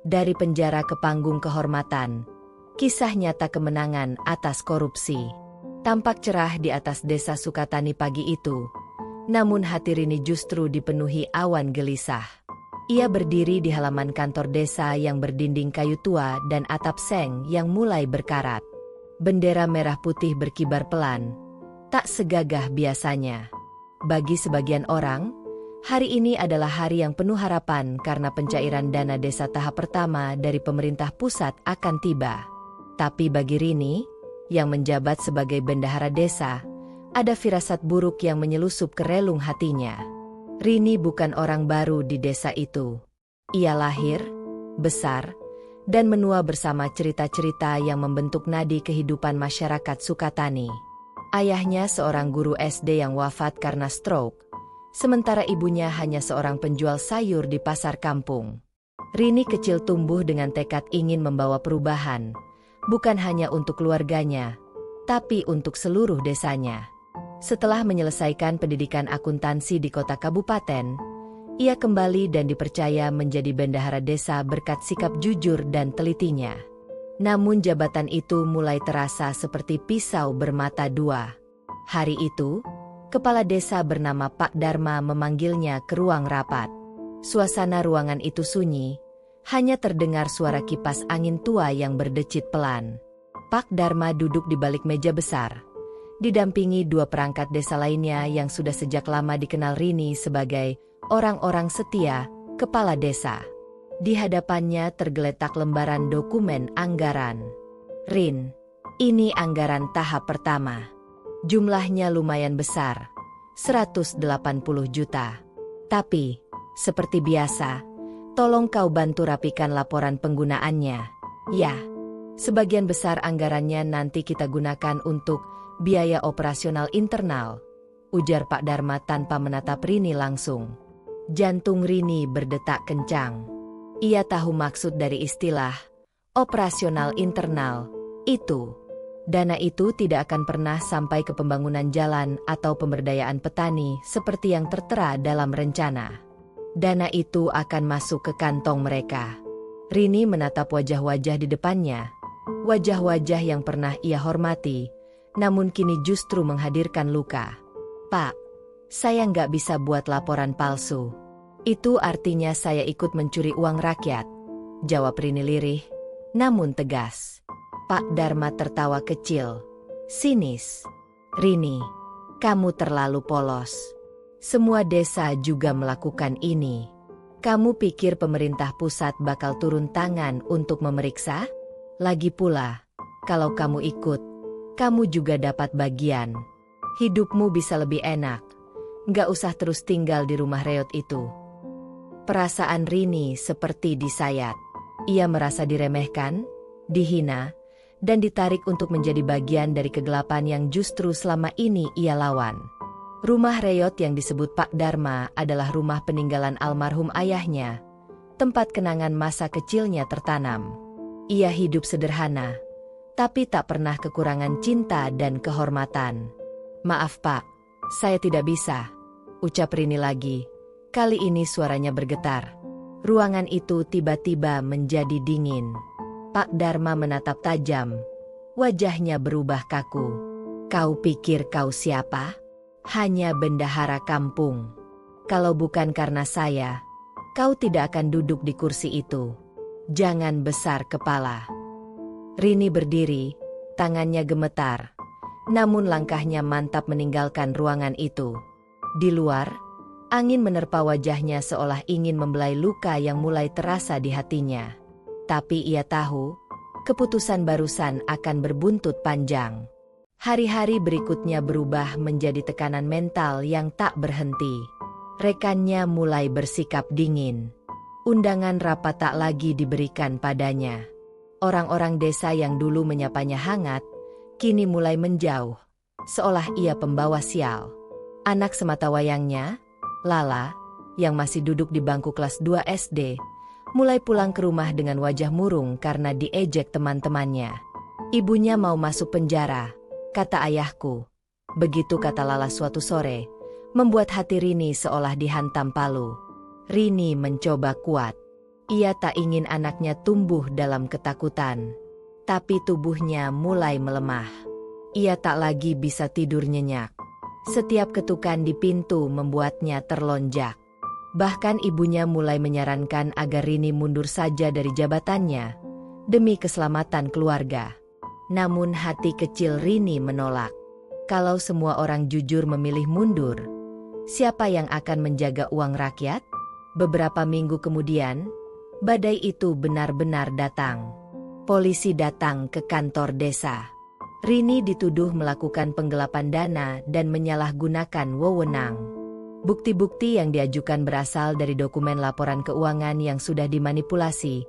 Dari penjara ke panggung kehormatan. Kisah nyata kemenangan atas korupsi. Tampak cerah di atas desa Sukatani pagi itu. Namun hati Rini justru dipenuhi awan gelisah. Ia berdiri di halaman kantor desa yang berdinding kayu tua dan atap seng yang mulai berkarat. Bendera merah putih berkibar pelan. Tak segagah biasanya. Bagi sebagian orang, hari ini adalah hari yang penuh harapan karena pencairan dana desa tahap pertama dari pemerintah pusat akan tiba. Tapi bagi Rini, yang menjabat sebagai bendahara desa, ada firasat buruk yang menyelusup ke relung hatinya. Rini bukan orang baru di desa itu. Ia lahir, besar, dan menua bersama cerita-cerita yang membentuk nadi kehidupan masyarakat Sukatani. Ayahnya seorang guru SD yang wafat karena stroke. Sementara ibunya hanya seorang penjual sayur di pasar kampung. Rini kecil tumbuh dengan tekad ingin membawa perubahan, bukan hanya untuk keluarganya, tapi untuk seluruh desanya. Setelah menyelesaikan pendidikan akuntansi di kota kabupaten, ia kembali dan dipercaya menjadi bendahara desa berkat sikap jujur dan telitinya. Namun jabatan itu mulai terasa seperti pisau bermata dua. Hari itu, Kepala desa bernama Pak Darma memanggilnya ke ruang rapat. Suasana ruangan itu sunyi, hanya terdengar suara kipas angin tua yang berdecit pelan. Pak Darma duduk di balik meja besar, didampingi dua perangkat desa lainnya yang sudah sejak lama dikenal Rini sebagai orang-orang setia, kepala desa. Di hadapannya tergeletak lembaran dokumen anggaran. Rin, ini anggaran tahap pertama. Jumlahnya lumayan besar, 180 juta. Tapi, seperti biasa, tolong kau bantu rapikan laporan penggunaannya. Ya, sebagian besar anggarannya nanti kita gunakan untuk biaya operasional internal, ujar Pak Darma tanpa menatap Rini langsung. Jantung Rini berdetak kencang. Ia tahu maksud dari istilah operasional internal itu. Dana itu tidak akan pernah sampai ke pembangunan jalan atau pemberdayaan petani seperti yang tertera dalam rencana. Dana itu akan masuk ke kantong mereka. Rini menatap wajah-wajah di depannya. Wajah-wajah yang pernah ia hormati, namun kini justru menghadirkan luka. Pak, saya nggak bisa buat laporan palsu. Itu artinya saya ikut mencuri uang rakyat, jawab Rini lirih, namun tegas. Pak Darma tertawa kecil, sinis. Rini, kamu terlalu polos. Semua desa juga melakukan ini. Kamu pikir pemerintah pusat bakal turun tangan untuk memeriksa? Lagi pula, kalau kamu ikut, kamu juga dapat bagian. Hidupmu bisa lebih enak. Nggak usah terus tinggal di rumah reot itu. Perasaan Rini seperti disayat. Ia merasa diremehkan, dihina, dan ditarik untuk menjadi bagian dari kegelapan yang justru selama ini ia lawan. Rumah reot yang disebut Pak Darma adalah rumah peninggalan almarhum ayahnya, tempat kenangan masa kecilnya tertanam. Ia hidup sederhana, tapi tak pernah kekurangan cinta dan kehormatan. Maaf Pak, saya tidak bisa, ucap Rini lagi. Kali ini suaranya bergetar. Ruangan itu tiba-tiba menjadi dingin. Pak Darma menatap tajam. Wajahnya berubah kaku. Kau pikir kau siapa? Hanya bendahara kampung. Kalau bukan karena saya, kau tidak akan duduk di kursi itu. Jangan besar kepala. Rini berdiri, tangannya gemetar. Namun langkahnya mantap meninggalkan ruangan itu. Di luar, angin menerpa wajahnya seolah ingin membelai luka yang mulai terasa di hatinya. Tapi ia tahu, keputusan barusan akan berbuntut panjang. Hari-hari berikutnya berubah menjadi tekanan mental yang tak berhenti. Rekannya mulai bersikap dingin. Undangan rapat tak lagi diberikan padanya. Orang-orang desa yang dulu menyapanya hangat, kini mulai menjauh, seolah ia pembawa sial. Anak sematawayangnya, Lala, yang masih duduk di bangku kelas 2 SD, mulai pulang ke rumah dengan wajah murung karena diejek teman-temannya. Ibunya mau masuk penjara, kata ayahku. Begitu kata Lala suatu sore, membuat hati Rini seolah dihantam palu. Rini mencoba kuat. Ia tak ingin anaknya tumbuh dalam ketakutan. Tapi tubuhnya mulai melemah. Ia tak lagi bisa tidur nyenyak. Setiap ketukan di pintu membuatnya terlonjak. Bahkan ibunya mulai menyarankan agar Rini mundur saja dari jabatannya, demi keselamatan keluarga. Namun hati kecil Rini menolak. Kalau semua orang jujur memilih mundur, siapa yang akan menjaga uang rakyat? Beberapa minggu kemudian, badai itu benar-benar datang. Polisi datang ke kantor desa. Rini dituduh melakukan penggelapan dana dan menyalahgunakan wewenang. Bukti-bukti yang diajukan berasal dari dokumen laporan keuangan yang sudah dimanipulasi,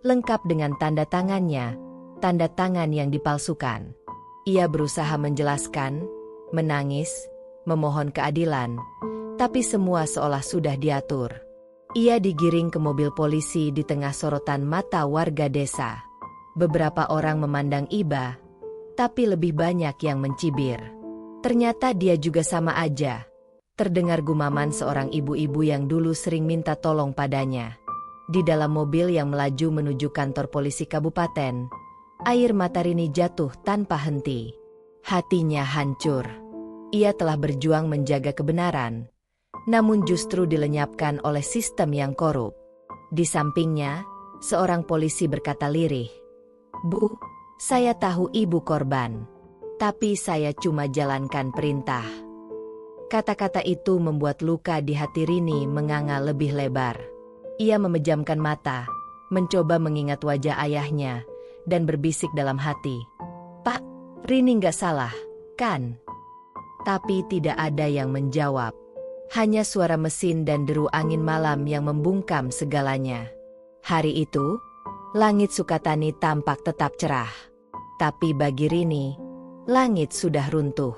lengkap dengan tanda tangannya, tanda tangan yang dipalsukan. Ia berusaha menjelaskan, menangis, memohon keadilan, tapi semua seolah sudah diatur. Ia digiring ke mobil polisi di tengah sorotan mata warga desa. Beberapa orang memandang iba, tapi lebih banyak yang mencibir. Ternyata dia juga sama aja. Terdengar gumaman seorang ibu-ibu yang dulu sering minta tolong padanya. Di dalam mobil yang melaju menuju kantor polisi kabupaten, air mata Rini jatuh tanpa henti. Hatinya hancur. Ia telah berjuang menjaga kebenaran, namun justru dilenyapkan oleh sistem yang korup. Di sampingnya, seorang polisi berkata lirih, "Bu, saya tahu ibu korban, tapi saya cuma jalankan perintah." Kata-kata itu membuat luka di hati Rini menganga lebih lebar. Ia memejamkan mata, mencoba mengingat wajah ayahnya, dan berbisik dalam hati, "Pak, Rini nggak salah, kan?" Tapi tidak ada yang menjawab. Hanya suara mesin dan deru angin malam yang membungkam segalanya. Hari itu, langit Sukatani tampak tetap cerah. Tapi bagi Rini, langit sudah runtuh.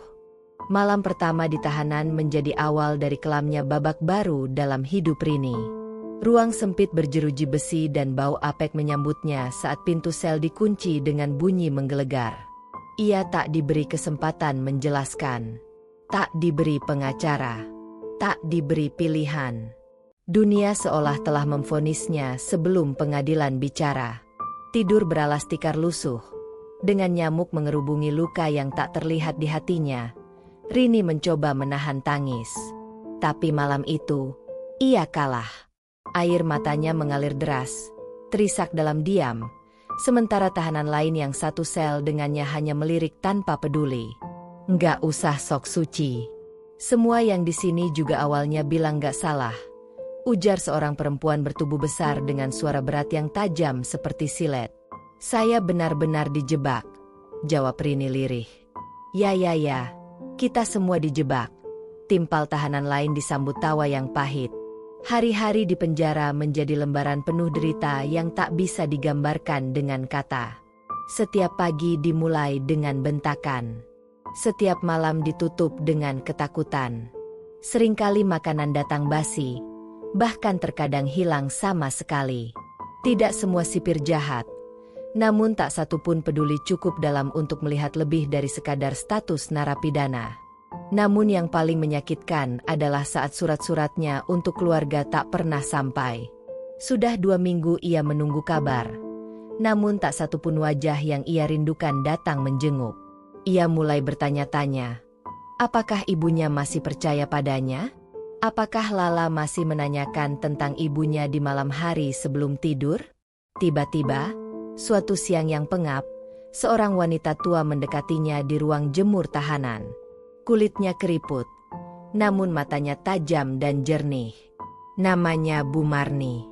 Malam pertama di tahanan menjadi awal dari kelamnya babak baru dalam hidup Rini. Ruang sempit berjeruji besi dan bau apek menyambutnya saat pintu sel dikunci dengan bunyi menggelegar. Ia tak diberi kesempatan menjelaskan. Tak diberi pengacara. Tak diberi pilihan. Dunia seolah telah memvonisnya sebelum pengadilan bicara. Tidur beralas tikar lusuh. Dengan nyamuk mengerubungi luka yang tak terlihat di hatinya, Rini mencoba menahan tangis. Tapi malam itu, ia kalah. Air matanya mengalir deras, terisak dalam diam, sementara tahanan lain yang satu sel dengannya hanya melirik tanpa peduli. "Nggak usah sok suci. Semua yang di sini juga awalnya bilang nggak salah," ujar seorang perempuan bertubuh besar dengan suara berat yang tajam seperti silet. "Saya benar-benar dijebak," jawab Rini lirih. Ya, kita semua dijebak," timpal tahanan lain disambut tawa yang pahit. Hari-hari di penjara menjadi lembaran penuh derita yang tak bisa digambarkan dengan kata. Setiap pagi dimulai dengan bentakan. Setiap malam ditutup dengan ketakutan. Seringkali makanan datang basi, bahkan terkadang hilang sama sekali. Tidak semua sipir jahat, namun tak satu pun peduli cukup dalam untuk melihat lebih dari sekadar status narapidana. Namun yang paling menyakitkan adalah saat surat-suratnya untuk keluarga tak pernah sampai. Sudah 2 minggu ia menunggu kabar, namun tak satu pun wajah yang ia rindukan datang menjenguk. Ia mulai bertanya-tanya, apakah ibunya masih percaya padanya? Apakah Lala masih menanyakan tentang ibunya di malam hari sebelum tidur? Tiba-tiba, suatu siang yang pengap, seorang wanita tua mendekatinya di ruang jemur tahanan. Kulitnya keriput, namun matanya tajam dan jernih. Namanya Bu Marni.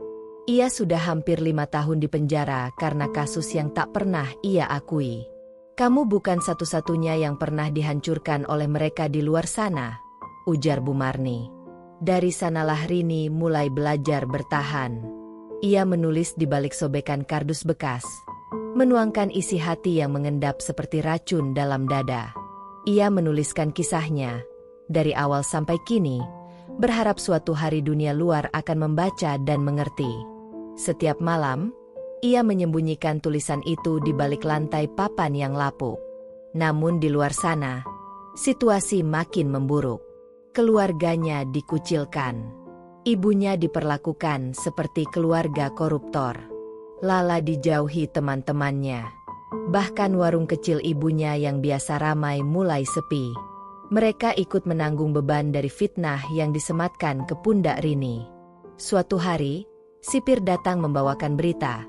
Ia sudah hampir 5 tahun di penjara karena kasus yang tak pernah ia akui. "Kamu bukan satu-satunya yang pernah dihancurkan oleh mereka di luar sana," ujar Bu Marni. Dari sanalah Rini mulai belajar bertahan. Ia menulis di balik sobekan kardus bekas, menuangkan isi hati yang mengendap seperti racun dalam dada. Ia menuliskan kisahnya, dari awal sampai kini, berharap suatu hari dunia luar akan membaca dan mengerti. Setiap malam, ia menyembunyikan tulisan itu di balik lantai papan yang lapuk. Namun di luar sana, situasi makin memburuk. Keluarganya dikucilkan. Ibunya diperlakukan seperti keluarga koruptor. Lala dijauhi teman-temannya. Bahkan warung kecil ibunya yang biasa ramai mulai sepi. Mereka ikut menanggung beban dari fitnah yang disematkan ke pundak Rini. Suatu hari, sipir datang membawakan berita.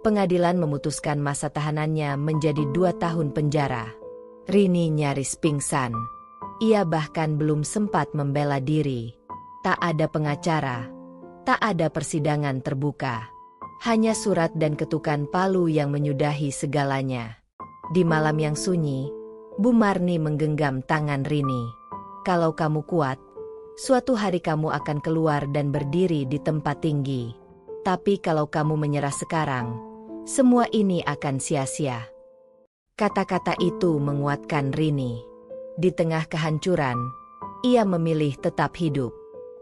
Pengadilan memutuskan masa tahanannya menjadi 2 tahun penjara. Rini nyaris pingsan. Ia bahkan belum sempat membela diri. Tak ada pengacara, tak ada persidangan terbuka. Hanya surat dan ketukan palu yang menyudahi segalanya. Di malam yang sunyi, Bu Marni menggenggam tangan Rini. Kalau kamu kuat, suatu hari kamu akan keluar dan berdiri di tempat tinggi. Tapi kalau kamu menyerah sekarang, semua ini akan sia-sia. Kata-kata itu menguatkan Rini. Di tengah kehancuran, ia memilih tetap hidup.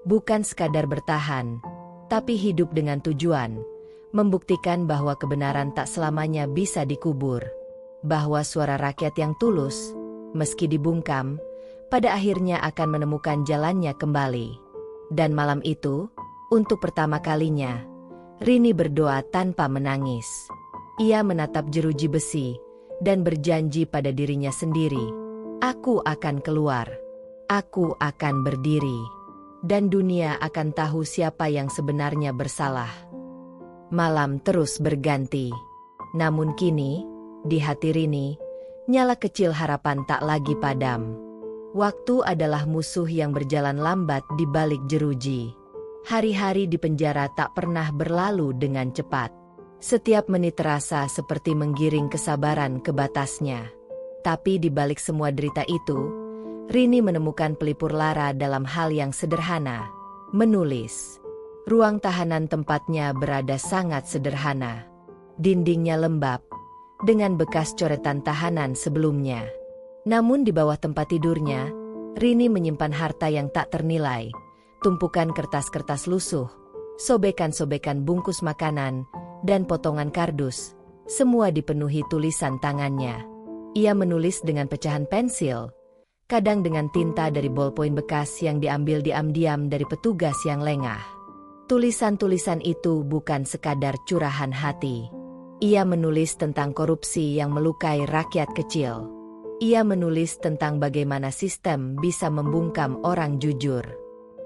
Bukan sekadar bertahan, tapi hidup dengan tujuan. Membuktikan bahwa kebenaran tak selamanya bisa dikubur. Bahwa suara rakyat yang tulus, meski dibungkam, pada akhirnya akan menemukan jalannya kembali. Dan malam itu, untuk pertama kalinya, Rini berdoa tanpa menangis. Ia menatap jeruji besi, dan berjanji pada dirinya sendiri, "Aku akan keluar. Aku akan berdiri. Dan dunia akan tahu siapa yang sebenarnya bersalah." Malam terus berganti. Namun kini, di hati Rini, nyala kecil harapan tak lagi padam. Waktu adalah musuh yang berjalan lambat di balik jeruji. Hari-hari di penjara tak pernah berlalu dengan cepat. Setiap menit terasa seperti menggiring kesabaran ke batasnya. Tapi di balik semua derita itu, Rini menemukan pelipur lara dalam hal yang sederhana, menulis. Ruang tahanan tempatnya berada sangat sederhana. Dindingnya lembab, dengan bekas coretan tahanan sebelumnya. Namun di bawah tempat tidurnya, Rini menyimpan harta yang tak ternilai. Tumpukan kertas-kertas lusuh, sobekan-sobekan bungkus makanan, dan potongan kardus, semua dipenuhi tulisan tangannya. Ia menulis dengan pecahan pensil, kadang dengan tinta dari bolpoin bekas yang diambil diam-diam dari petugas yang lengah. Tulisan-tulisan itu bukan sekadar curahan hati. Ia menulis tentang korupsi yang melukai rakyat kecil. Ia menulis tentang bagaimana sistem bisa membungkam orang jujur.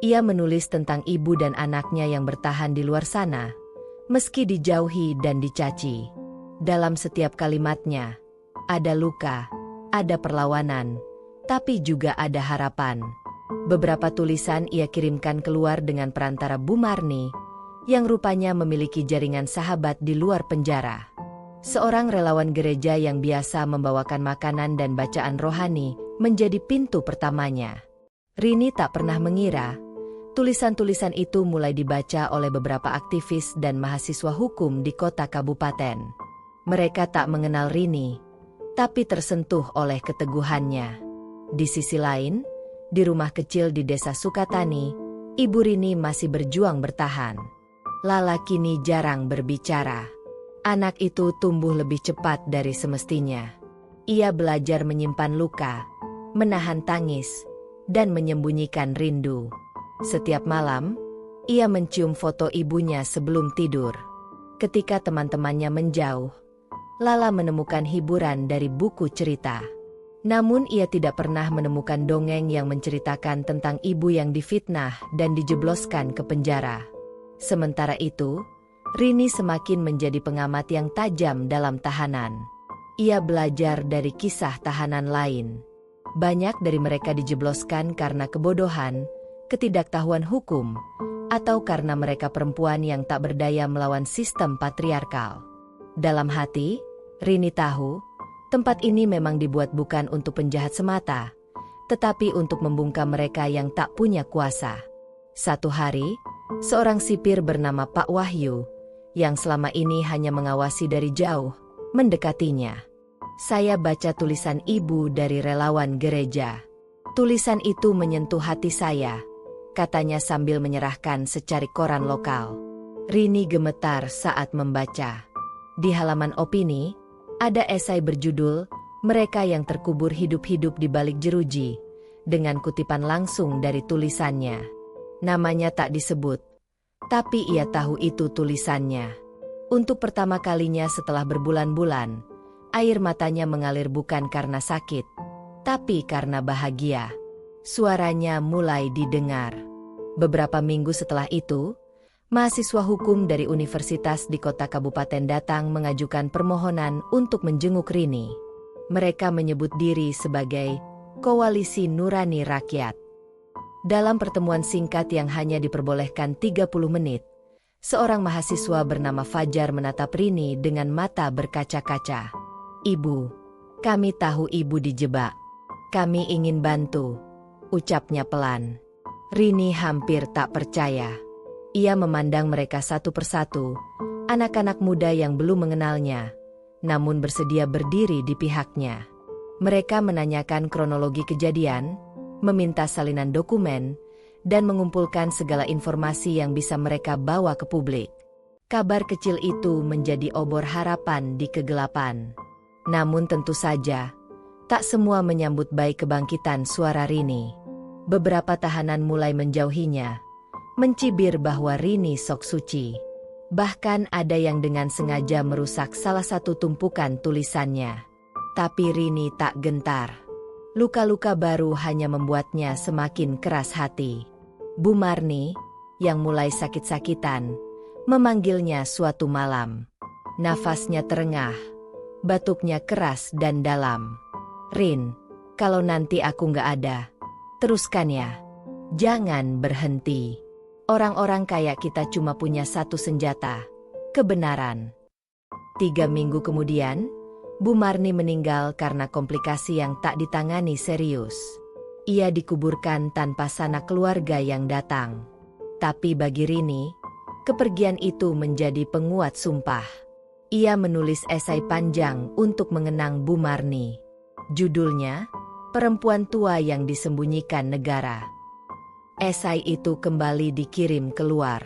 Ia menulis tentang ibu dan anaknya yang bertahan di luar sana, meski dijauhi dan dicaci. Dalam setiap kalimatnya, ada luka, ada perlawanan, tapi juga ada harapan. Beberapa tulisan ia kirimkan keluar dengan perantara Bu Marni, yang rupanya memiliki jaringan sahabat di luar penjara. Seorang relawan gereja yang biasa membawakan makanan dan bacaan rohani menjadi pintu pertamanya. Rini tak pernah mengira, tulisan-tulisan itu mulai dibaca oleh beberapa aktivis dan mahasiswa hukum di kota kabupaten. Mereka tak mengenal Rini, tapi tersentuh oleh keteguhannya. Di sisi lain, di rumah kecil di desa Sukatani, Ibu Rini masih berjuang bertahan. Lala kini jarang berbicara. Anak itu tumbuh lebih cepat dari semestinya. Ia belajar menyimpan luka, menahan tangis, dan menyembunyikan rindu. Setiap malam, ia mencium foto ibunya sebelum tidur. Ketika teman-temannya menjauh, Lala menemukan hiburan dari buku cerita. Namun ia tidak pernah menemukan dongeng yang menceritakan tentang ibu yang difitnah dan dijebloskan ke penjara. Sementara itu, Rini semakin menjadi pengamat yang tajam dalam tahanan. Ia belajar dari kisah tahanan lain. Banyak dari mereka dijebloskan karena kebodohan, ketidaktahuan hukum, atau karena mereka perempuan yang tak berdaya melawan sistem patriarkal. Dalam hati, Rini tahu, tempat ini memang dibuat bukan untuk penjahat semata, tetapi untuk membungkam mereka yang tak punya kuasa. Satu hari, seorang sipir bernama Pak Wahyu, yang selama ini hanya mengawasi dari jauh, mendekatinya. "Saya baca tulisan ibu dari relawan gereja. Tulisan itu menyentuh hati saya," katanya sambil menyerahkan secarik koran lokal. Rini gemetar saat membaca. Di halaman opini, ada esai berjudul "Mereka yang terkubur hidup-hidup di balik jeruji", dengan kutipan langsung dari tulisannya. Namanya tak disebut, tapi ia tahu itu tulisannya. Untuk pertama kalinya setelah berbulan-bulan, air matanya mengalir bukan karena sakit, tapi karena bahagia. Suaranya mulai didengar. Beberapa minggu setelah itu, mahasiswa hukum dari universitas di kota kabupaten datang mengajukan permohonan untuk menjenguk Rini. Mereka menyebut diri sebagai Koalisi Nurani Rakyat. Dalam pertemuan singkat yang hanya diperbolehkan 30 menit, seorang mahasiswa bernama Fajar menatap Rini dengan mata berkaca-kaca. "Ibu, kami tahu ibu dijebak. Kami ingin bantu," ucapnya pelan. Rini hampir tak percaya. Ia memandang mereka satu persatu, anak-anak muda yang belum mengenalnya, namun bersedia berdiri di pihaknya. Mereka menanyakan kronologi kejadian, meminta salinan dokumen, dan mengumpulkan segala informasi yang bisa mereka bawa ke publik. Kabar kecil itu menjadi obor harapan di kegelapan. Namun tentu saja, tak semua menyambut baik kebangkitan suara Rini. Beberapa tahanan mulai menjauhinya, mencibir bahwa Rini sok suci. Bahkan ada yang dengan sengaja merusak salah satu tumpukan tulisannya. Tapi Rini tak gentar. Luka-luka baru hanya membuatnya semakin keras hati. Bu Marni, yang mulai sakit-sakitan, memanggilnya suatu malam. Nafasnya terengah, batuknya keras dan dalam. "Rin, kalau nanti aku nggak ada, teruskan ya. Jangan berhenti. Orang-orang kayak kita cuma punya satu senjata, kebenaran." 3 minggu kemudian, Bu Marni meninggal karena komplikasi yang tak ditangani serius. Ia dikuburkan tanpa sanak keluarga yang datang. Tapi bagi Rini, kepergian itu menjadi penguat sumpah. Ia menulis esai panjang untuk mengenang Bu Marni. Judulnya, Perempuan Tua yang Disembunyikan Negara. Esai itu kembali dikirim keluar.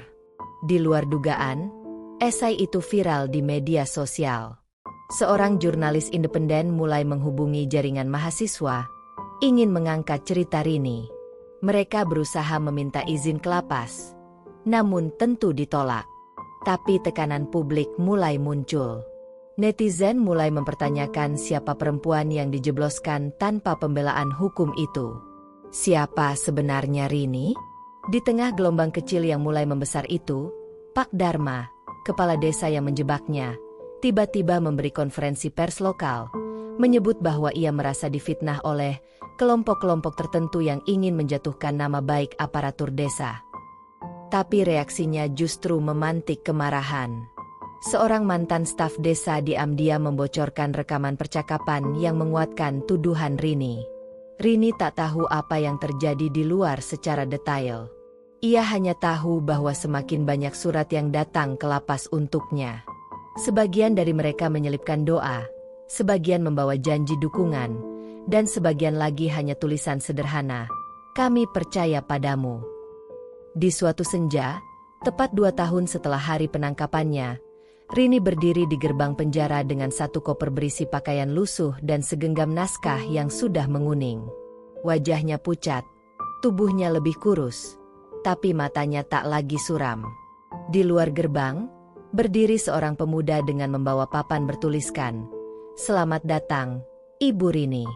Di luar dugaan, esai itu viral di media sosial. Seorang jurnalis independen mulai menghubungi jaringan mahasiswa, ingin mengangkat cerita Rini. Mereka berusaha meminta izin ke lapas, namun tentu ditolak. Tapi tekanan publik mulai muncul. Netizen mulai mempertanyakan siapa perempuan yang dijebloskan tanpa pembelaan hukum itu. Siapa sebenarnya Rini? Di tengah gelombang kecil yang mulai membesar itu, Pak Dharma, kepala desa yang menjebaknya, tiba-tiba memberi konferensi pers lokal, menyebut bahwa ia merasa difitnah oleh kelompok-kelompok tertentu yang ingin menjatuhkan nama baik aparatur desa. Tapi reaksinya justru memantik kemarahan. Seorang mantan staf desa diam-diam membocorkan rekaman percakapan yang menguatkan tuduhan Rini. Rini tak tahu apa yang terjadi di luar secara detail. Ia hanya tahu bahwa semakin banyak surat yang datang ke lapas untuknya. Sebagian dari mereka menyelipkan doa, sebagian membawa janji dukungan, dan sebagian lagi hanya tulisan sederhana, "Kami percaya padamu." Di suatu senja, tepat 2 tahun setelah hari penangkapannya, Rini berdiri di gerbang penjara dengan satu koper berisi pakaian lusuh dan segenggam naskah yang sudah menguning. Wajahnya pucat, tubuhnya lebih kurus, tapi matanya tak lagi suram. Di luar gerbang, berdiri seorang pemuda dengan membawa papan bertuliskan, "Selamat datang, Ibu Rini.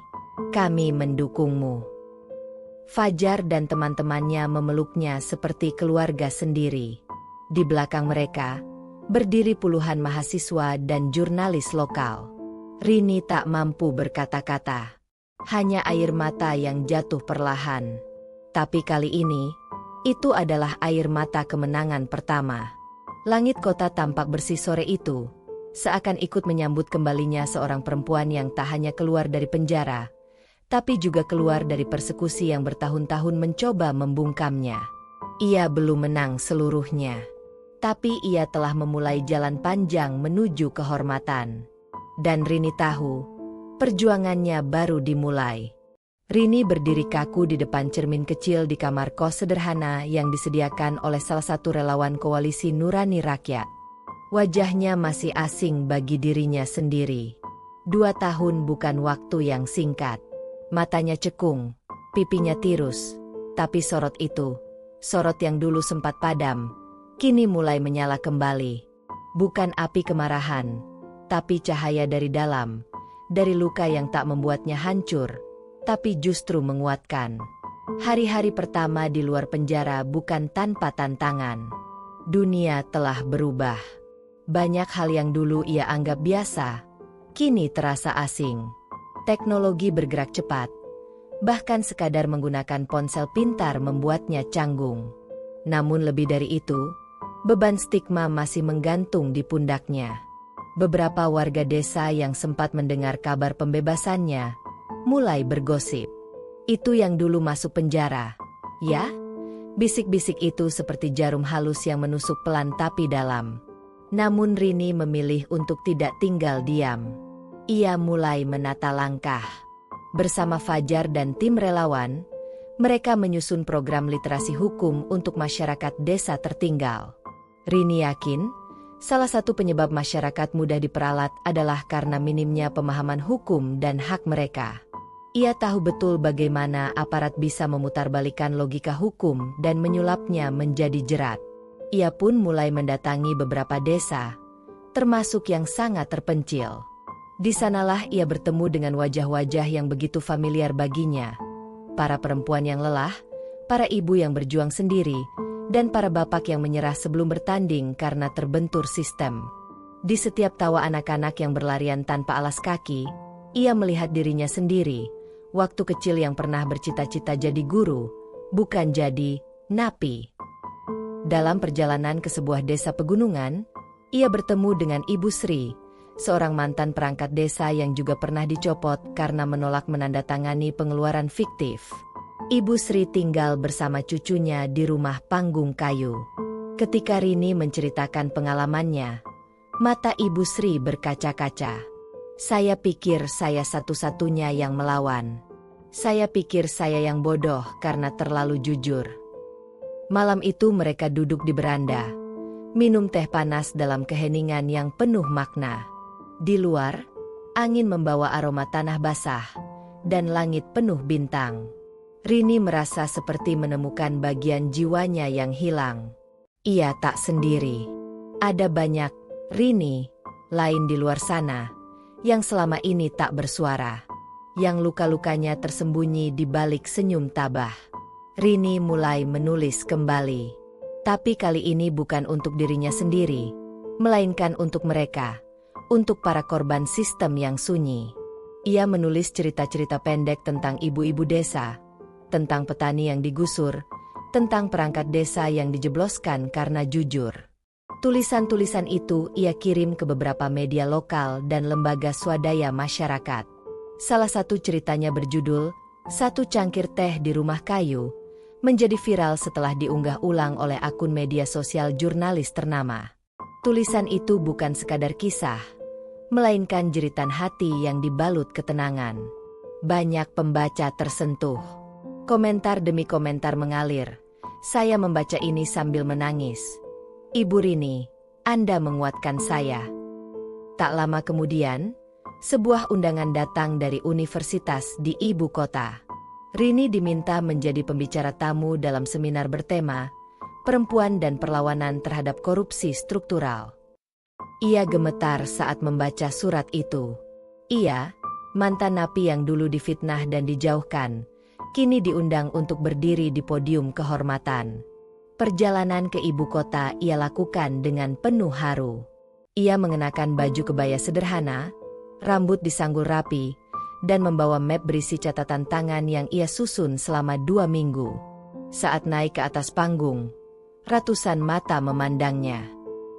Kami mendukungmu." Fajar dan teman-temannya memeluknya seperti keluarga sendiri. Di belakang mereka, berdiri puluhan mahasiswa dan jurnalis lokal. Rini tak mampu berkata-kata. Hanya air mata yang jatuh perlahan. Tapi kali ini, itu adalah air mata kemenangan pertama. Langit kota tampak bersih sore itu, seakan ikut menyambut kembalinya seorang perempuan yang tak hanya keluar dari penjara, tapi juga keluar dari persekusi yang bertahun-tahun mencoba membungkamnya. Ia belum menang seluruhnya, tapi ia telah memulai jalan panjang menuju kehormatan. Dan Rini tahu, perjuangannya baru dimulai. Rini berdiri kaku di depan cermin kecil di kamar kos sederhana yang disediakan oleh salah satu relawan Koalisi Nurani Rakyat. Wajahnya masih asing bagi dirinya sendiri. 2 tahun bukan waktu yang singkat. Matanya cekung, pipinya tirus, tapi sorot itu Sorot yang dulu sempat padam, kini mulai menyala kembali. Bukan api kemarahan, tapi cahaya dari dalam, dari luka yang tak membuatnya hancur, tapi justru menguatkan. Hari-hari pertama di luar penjara bukan tanpa tantangan. Dunia telah berubah. Banyak hal yang dulu ia anggap biasa, kini terasa asing. Teknologi bergerak cepat, bahkan sekadar menggunakan ponsel pintar membuatnya canggung. Namun lebih dari itu, beban stigma masih menggantung di pundaknya. Beberapa warga desa yang sempat mendengar kabar pembebasannya mulai bergosip. Itu yang dulu masuk penjara, ya? Bisik-bisik itu seperti jarum halus yang menusuk pelan tapi dalam. Namun Rini memilih untuk tidak tinggal diam. Ia mulai menata langkah. Bersama Fajar dan tim relawan, mereka menyusun program literasi hukum untuk masyarakat desa tertinggal. Rini yakin, salah satu penyebab masyarakat mudah diperalat adalah karena minimnya pemahaman hukum dan hak mereka. Ia tahu betul bagaimana aparat bisa memutarbalikkan logika hukum dan menyulapnya menjadi jerat. Ia pun mulai mendatangi beberapa desa, termasuk yang sangat terpencil. Di sanalah ia bertemu dengan wajah-wajah yang begitu familiar baginya. Para perempuan yang lelah, para ibu yang berjuang sendiri, dan para bapak yang menyerah sebelum bertanding karena terbentur sistem. Di setiap tawa anak-anak yang berlarian tanpa alas kaki, ia melihat dirinya sendiri. Waktu kecil yang pernah bercita-cita jadi guru, bukan jadi napi. Dalam perjalanan ke sebuah desa pegunungan, ia bertemu dengan Ibu Sri, seorang mantan perangkat desa yang juga pernah dicopot karena menolak menandatangani pengeluaran fiktif. Ibu Sri tinggal bersama cucunya di rumah panggung kayu. Ketika Rini menceritakan pengalamannya, mata Ibu Sri berkaca-kaca. Saya pikir saya satu-satunya yang melawan. Saya pikir saya yang bodoh karena terlalu jujur. Malam itu mereka duduk di beranda, minum teh panas dalam keheningan yang penuh makna. Di luar, angin membawa aroma tanah basah, dan langit penuh bintang. Rini merasa seperti menemukan bagian jiwanya yang hilang. Ia tak sendiri. Ada banyak Rini lain di luar sana yang selama ini tak bersuara, yang luka-lukanya tersembunyi di balik senyum tabah. Rini mulai menulis kembali. Tapi kali ini bukan untuk dirinya sendiri, melainkan untuk mereka, untuk para korban sistem yang sunyi. Ia menulis cerita-cerita pendek tentang ibu-ibu desa, tentang petani yang digusur, tentang perangkat desa yang dijebloskan karena jujur. Tulisan-tulisan itu ia kirim ke beberapa media lokal dan lembaga swadaya masyarakat. Salah satu ceritanya berjudul, "Satu Cangkir Teh di Rumah Kayu", menjadi viral setelah diunggah ulang oleh akun media sosial jurnalis ternama. Tulisan itu bukan sekadar kisah, melainkan jeritan hati yang dibalut ketenangan. Banyak pembaca tersentuh. Komentar demi komentar mengalir. Saya membaca ini sambil menangis. Ibu Rini, Anda menguatkan saya. Tak lama kemudian, sebuah undangan datang dari universitas di ibu kota. Rini diminta menjadi pembicara tamu dalam seminar bertema, Perempuan dan Perlawanan Terhadap Korupsi Struktural. Ia gemetar saat membaca surat itu. Ia, mantan napi yang dulu difitnah dan dijauhkan, kini diundang untuk berdiri di podium kehormatan. Perjalanan ke ibu kota ia lakukan dengan penuh haru. Ia mengenakan baju kebaya sederhana, rambut disanggul rapi, dan membawa map berisi catatan tangan yang ia susun selama 2 minggu. Saat naik ke atas panggung, ratusan mata memandangnya.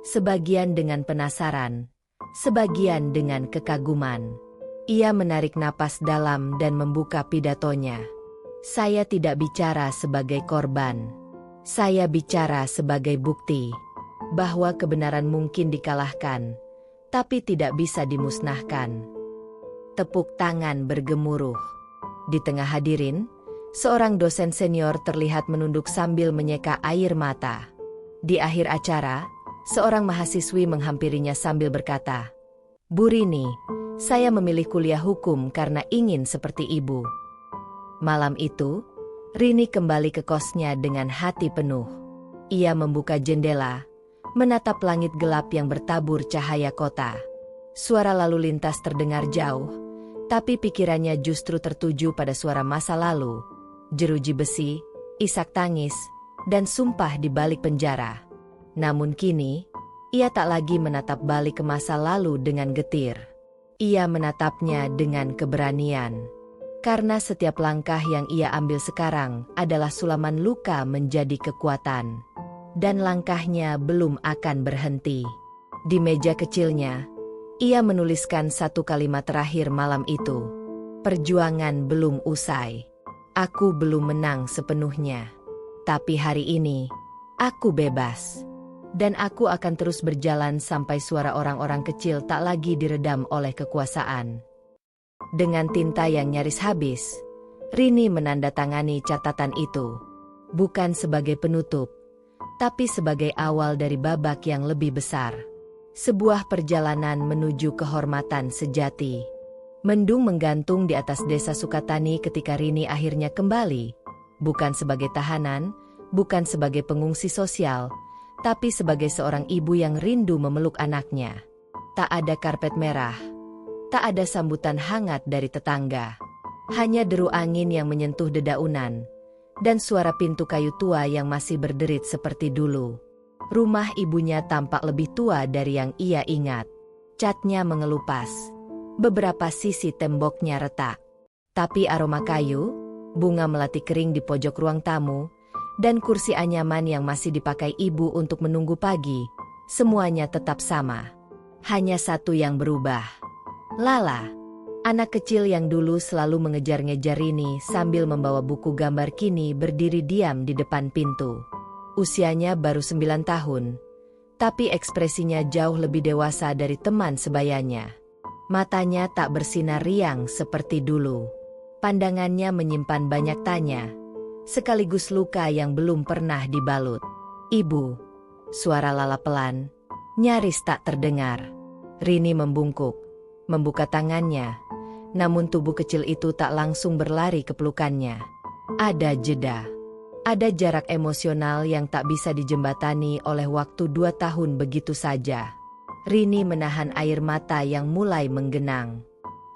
Sebagian dengan penasaran, sebagian dengan kekaguman. Ia menarik napas dalam dan membuka pidatonya. Saya tidak bicara sebagai korban. Saya bicara sebagai bukti bahwa kebenaran mungkin dikalahkan, tapi tidak bisa dimusnahkan. Tepuk tangan bergemuruh. Di tengah hadirin, seorang dosen senior terlihat menunduk sambil menyeka air mata. Di akhir acara, seorang mahasiswi menghampirinya sambil berkata, "Bu Rini, saya memilih kuliah hukum karena ingin seperti ibu." Malam itu, Rini kembali ke kosnya dengan hati penuh. Ia membuka jendela, menatap langit gelap yang bertabur cahaya kota. Suara lalu lintas terdengar jauh, tapi pikirannya justru tertuju pada suara masa lalu. Jeruji besi, isak tangis, dan sumpah di balik penjara. Namun kini, ia tak lagi menatap balik ke masa lalu dengan getir. Ia menatapnya dengan keberanian. Karena setiap langkah yang ia ambil sekarang adalah sulaman luka menjadi kekuatan. Dan langkahnya belum akan berhenti. Di meja kecilnya, ia menuliskan satu kalimat terakhir malam itu. Perjuangan belum usai. Aku belum menang sepenuhnya. Tapi hari ini, aku bebas. Dan aku akan terus berjalan sampai suara orang-orang kecil tak lagi diredam oleh kekuasaan. Dengan tinta yang nyaris habis, Rini menandatangani catatan itu. Bukan sebagai penutup, tapi sebagai awal dari babak yang lebih besar. Sebuah perjalanan menuju kehormatan sejati. Mendung menggantung di atas desa Sukatani ketika Rini akhirnya kembali. Bukan sebagai tahanan, bukan sebagai pengungsi sosial, tapi sebagai seorang ibu yang rindu memeluk anaknya. Tak ada karpet merah, tak ada sambutan hangat dari tetangga. Hanya deru angin yang menyentuh dedaunan, dan suara pintu kayu tua yang masih berderit seperti dulu. Rumah ibunya tampak lebih tua dari yang ia ingat. Catnya mengelupas, beberapa sisi temboknya retak. Tapi aroma kayu, bunga melati kering di pojok ruang tamu, dan kursi anyaman yang masih dipakai ibu untuk menunggu pagi, semuanya tetap sama. Hanya satu yang berubah. Lala, anak kecil yang dulu selalu mengejar-ngejar Rini sambil membawa buku gambar, kini berdiri diam di depan pintu. Usianya baru 9 tahun, tapi ekspresinya jauh lebih dewasa dari teman sebayanya. Matanya tak bersinar riang seperti dulu. Pandangannya menyimpan banyak tanya, sekaligus luka yang belum pernah dibalut. Ibu, suara Lala pelan, nyaris tak terdengar. Rini membungkuk, membuka tangannya, namun tubuh kecil itu tak langsung berlari ke pelukannya. Ada jeda. Ada jarak emosional yang tak bisa dijembatani oleh waktu 2 tahun begitu saja. Rini menahan air mata yang mulai menggenang.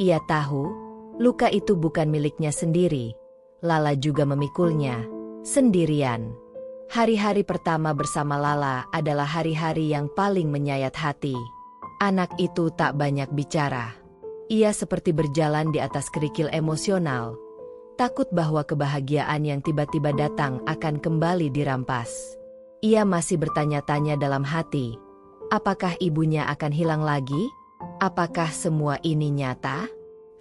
Ia tahu, luka itu bukan miliknya sendiri. Lala juga memikulnya, sendirian. Hari-hari pertama bersama Lala adalah hari-hari yang paling menyayat hati. Anak itu tak banyak bicara. Ia seperti berjalan di atas kerikil emosional, takut bahwa kebahagiaan yang tiba-tiba datang akan kembali dirampas. Ia masih bertanya-tanya dalam hati, apakah ibunya akan hilang lagi? Apakah semua ini nyata?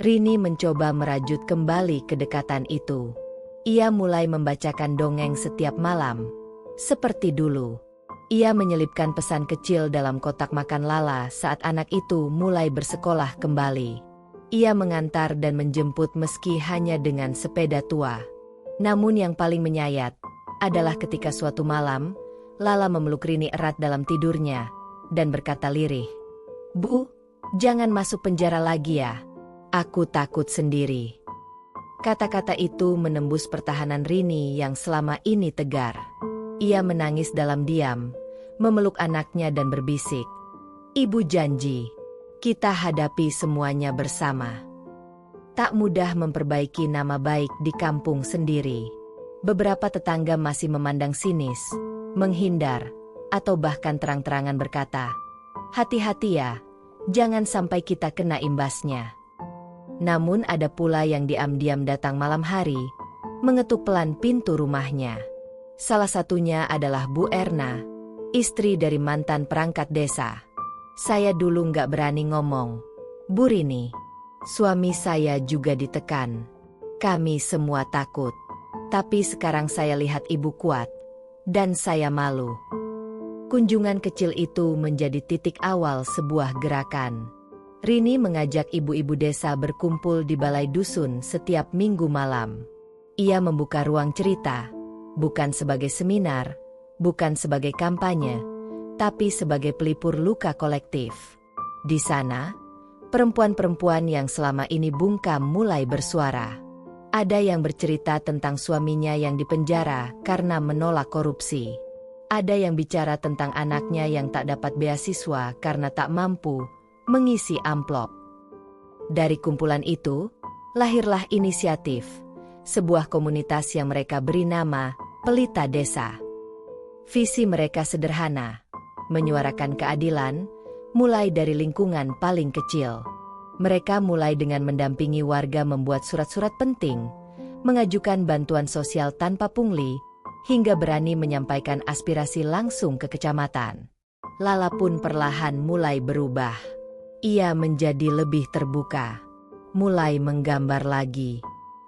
Rini mencoba merajut kembali kedekatan itu. Ia mulai membacakan dongeng setiap malam. Seperti dulu. Ia menyelipkan pesan kecil dalam kotak makan Lala saat anak itu mulai bersekolah kembali. Ia mengantar dan menjemput meski hanya dengan sepeda tua. Namun yang paling menyayat adalah ketika suatu malam, Lala memeluk Rini erat dalam tidurnya dan berkata lirih, "Bu, jangan masuk penjara lagi ya. Aku takut sendiri." Kata-kata itu menembus pertahanan Rini yang selama ini tegar. Ia menangis dalam diam, memeluk anaknya dan berbisik, "Ibu janji, kita hadapi semuanya bersama." Tak mudah memperbaiki nama baik di kampung sendiri. Beberapa tetangga masih memandang sinis, menghindar, atau bahkan terang-terangan berkata, "Hati-hati ya, jangan sampai kita kena imbasnya." Namun ada pula yang diam-diam datang malam hari, mengetuk pelan pintu rumahnya. Salah satunya adalah Bu Erna, istri dari mantan perangkat desa. "Saya dulu nggak berani ngomong, Bu Rini. Suami saya juga ditekan. Kami semua takut. Tapi sekarang saya lihat ibu kuat, dan saya malu." Kunjungan kecil itu menjadi titik awal sebuah gerakan. Rini mengajak ibu-ibu desa berkumpul di balai dusun setiap minggu malam. Ia membuka ruang cerita, bukan sebagai seminar, bukan sebagai kampanye, tapi sebagai pelipur luka kolektif. Di sana, perempuan-perempuan yang selama ini bungkam mulai bersuara. Ada yang bercerita tentang suaminya yang dipenjara karena menolak korupsi. Ada yang bicara tentang anaknya yang tak dapat beasiswa karena tak mampu mengisi amplop. Dari kumpulan itu, lahirlah inisiatif, sebuah komunitas yang mereka beri nama Pelita Desa. Visi mereka sederhana, menyuarakan keadilan, mulai dari lingkungan paling kecil. Mereka mulai dengan mendampingi warga membuat surat-surat penting, mengajukan bantuan sosial tanpa pungli, hingga berani menyampaikan aspirasi langsung ke kecamatan. Lala pun perlahan mulai berubah. Ia menjadi lebih terbuka, mulai menggambar lagi.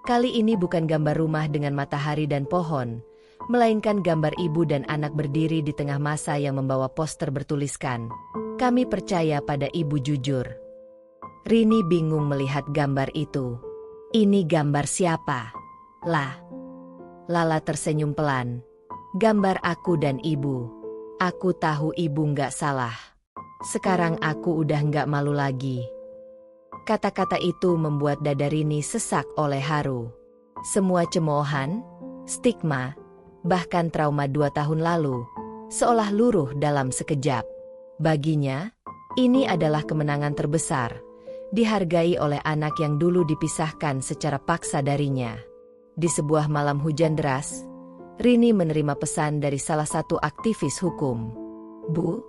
Kali ini bukan gambar rumah dengan matahari dan pohon, melainkan gambar ibu dan anak berdiri di tengah masa yang membawa poster bertuliskan, "Kami percaya pada ibu jujur." Rini bingung melihat gambar itu. Ini gambar siapa? Lah. Lala tersenyum pelan. Gambar aku dan ibu. Aku tahu ibu nggak salah. Sekarang aku udah nggak malu lagi. Kata-kata itu membuat dada Rini sesak oleh haru. Semua cemoohan, stigma, bahkan trauma 2 tahun lalu, seolah luruh dalam sekejap. Baginya, ini adalah kemenangan terbesar. Dihargai oleh anak yang dulu dipisahkan secara paksa darinya. Di sebuah malam hujan deras, Rini menerima pesan dari salah satu aktivis hukum. "Bu,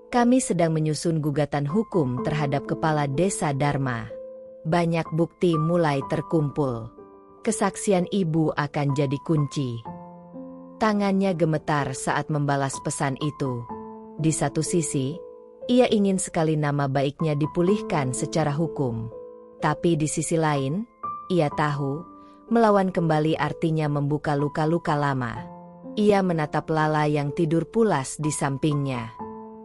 kami sedang menyusun gugatan hukum terhadap Kepala Desa Dharma. Banyak bukti mulai terkumpul. Kesaksian ibu akan jadi kunci." Tangannya gemetar saat membalas pesan itu. Di satu sisi, ia ingin sekali nama baiknya dipulihkan secara hukum. Tapi di sisi lain, ia tahu, melawan kembali artinya membuka luka-luka lama. Ia menatap Lala yang tidur pulas di sampingnya.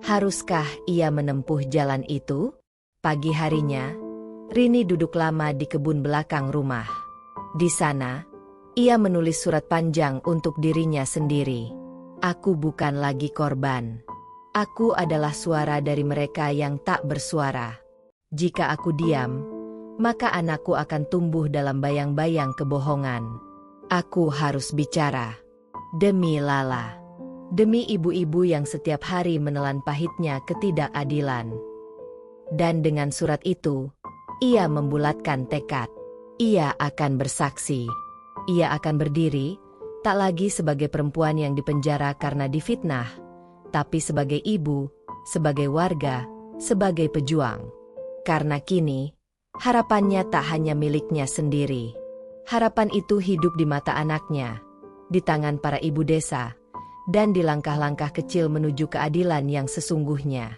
Haruskah ia menempuh jalan itu? Pagi harinya, Rini duduk lama di kebun belakang rumah. Di sana, ia menulis surat panjang untuk dirinya sendiri. "Aku bukan lagi korban. Aku adalah suara dari mereka yang tak bersuara. Jika aku diam, maka anakku akan tumbuh dalam bayang-bayang kebohongan. Aku harus bicara. Demi Lala. Demi ibu-ibu yang setiap hari menelan pahitnya ketidakadilan." Dan dengan surat itu, ia membulatkan tekad. Ia akan bersaksi. Ia akan berdiri, tak lagi sebagai perempuan yang dipenjara karena difitnah, tapi sebagai ibu, sebagai warga, sebagai pejuang. Karena kini, harapannya tak hanya miliknya sendiri. Harapan itu hidup di mata anaknya, di tangan para ibu desa, dan di langkah-langkah kecil menuju keadilan yang sesungguhnya.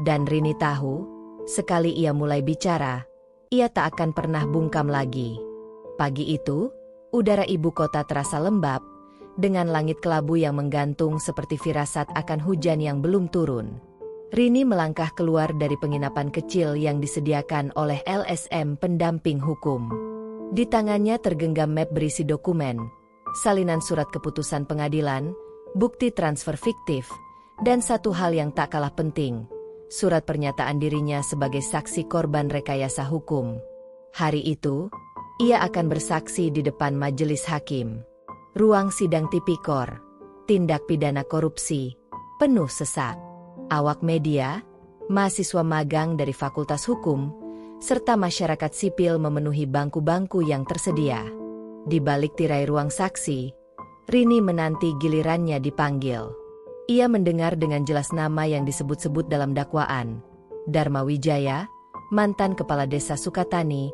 Dan Rini tahu, sekali ia mulai bicara, ia tak akan pernah bungkam lagi. Pagi itu, udara ibu kota terasa lembab, dengan langit kelabu yang menggantung seperti firasat akan hujan yang belum turun. Rini melangkah keluar dari penginapan kecil yang disediakan oleh LSM pendamping hukum. Di tangannya tergenggam map berisi dokumen, salinan surat keputusan pengadilan, bukti transfer fiktif, dan satu hal yang tak kalah penting, surat pernyataan dirinya sebagai saksi korban rekayasa hukum. Hari itu, ia akan bersaksi di depan majelis hakim. Ruang sidang tipikor, tindak pidana korupsi, penuh sesak. Awak media, mahasiswa magang dari Fakultas Hukum, serta masyarakat sipil memenuhi bangku-bangku yang tersedia. Di balik tirai ruang saksi, Rini menanti gilirannya dipanggil. Ia mendengar dengan jelas nama yang disebut-sebut dalam dakwaan. Dharma Wijaya, mantan Kepala Desa Sukatani,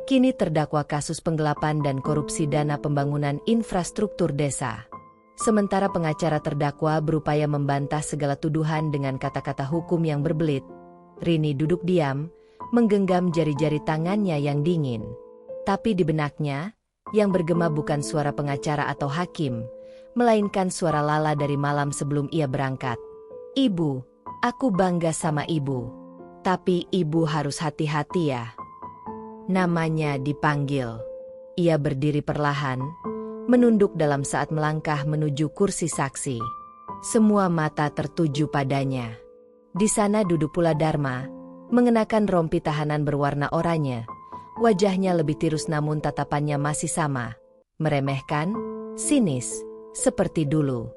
kini terdakwa kasus penggelapan dan korupsi dana pembangunan infrastruktur desa. Sementara pengacara terdakwa berupaya membantah segala tuduhan dengan kata-kata hukum yang berbelit, Rini duduk diam, menggenggam jari-jari tangannya yang dingin. Tapi di benaknya, yang bergema bukan suara pengacara atau hakim, melainkan suara Lala dari malam sebelum ia berangkat. "Ibu, aku bangga sama ibu. Tapi ibu harus hati-hati ya." Namanya dipanggil. Ia berdiri perlahan, menunduk dalam saat melangkah menuju kursi saksi. Semua mata tertuju padanya. Di sana duduk pula Dharma, mengenakan rompi tahanan berwarna oranye, Wajahnya lebih tirus namun tatapannya masih sama. Meremehkan, sinis, seperti dulu.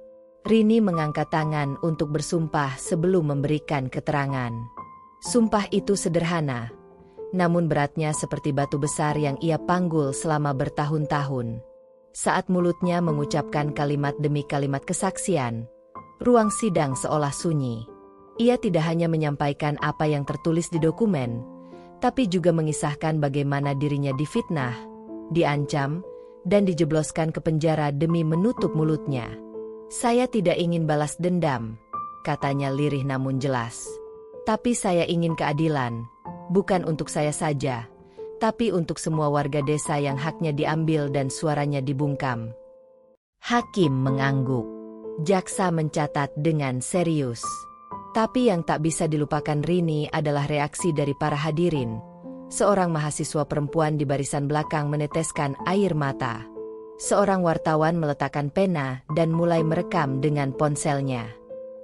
Rini mengangkat tangan untuk bersumpah sebelum memberikan keterangan. Sumpah itu sederhana, namun beratnya seperti batu besar yang ia panggul selama bertahun-tahun. Saat mulutnya mengucapkan kalimat demi kalimat kesaksian, ruang sidang seolah sunyi. Ia tidak hanya menyampaikan apa yang tertulis di dokumen, tapi juga mengisahkan bagaimana dirinya difitnah, diancam, dan dijebloskan ke penjara demi menutup mulutnya. "Saya tidak ingin balas dendam," katanya lirih namun jelas. "Tapi saya ingin keadilan, bukan untuk saya saja, tapi untuk semua warga desa yang haknya diambil dan suaranya dibungkam." Hakim mengangguk. Jaksa mencatat dengan serius. Tapi yang tak bisa dilupakan Rini adalah reaksi dari para hadirin. Seorang mahasiswa perempuan di barisan belakang meneteskan air mata. Seorang wartawan meletakkan pena dan mulai merekam dengan ponselnya.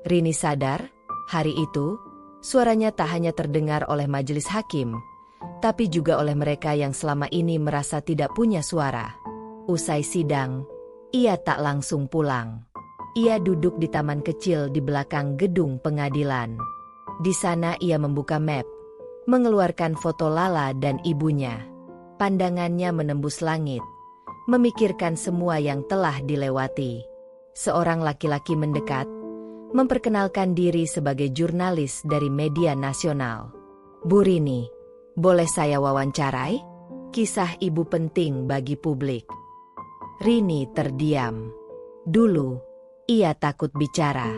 Rini sadar, hari itu, suaranya tak hanya terdengar oleh majelis hakim, tapi juga oleh mereka yang selama ini merasa tidak punya suara. Usai sidang, ia tak langsung pulang. Ia duduk di taman kecil di belakang gedung pengadilan. Di sana ia membuka map, mengeluarkan foto Lala dan ibunya. Pandangannya menembus langit, memikirkan semua yang telah dilewati. Seorang laki-laki mendekat, memperkenalkan diri sebagai jurnalis dari media nasional. "Bu Rini, boleh saya wawancarai? Kisah ibu penting bagi publik." Rini terdiam. Dulu, ia takut bicara.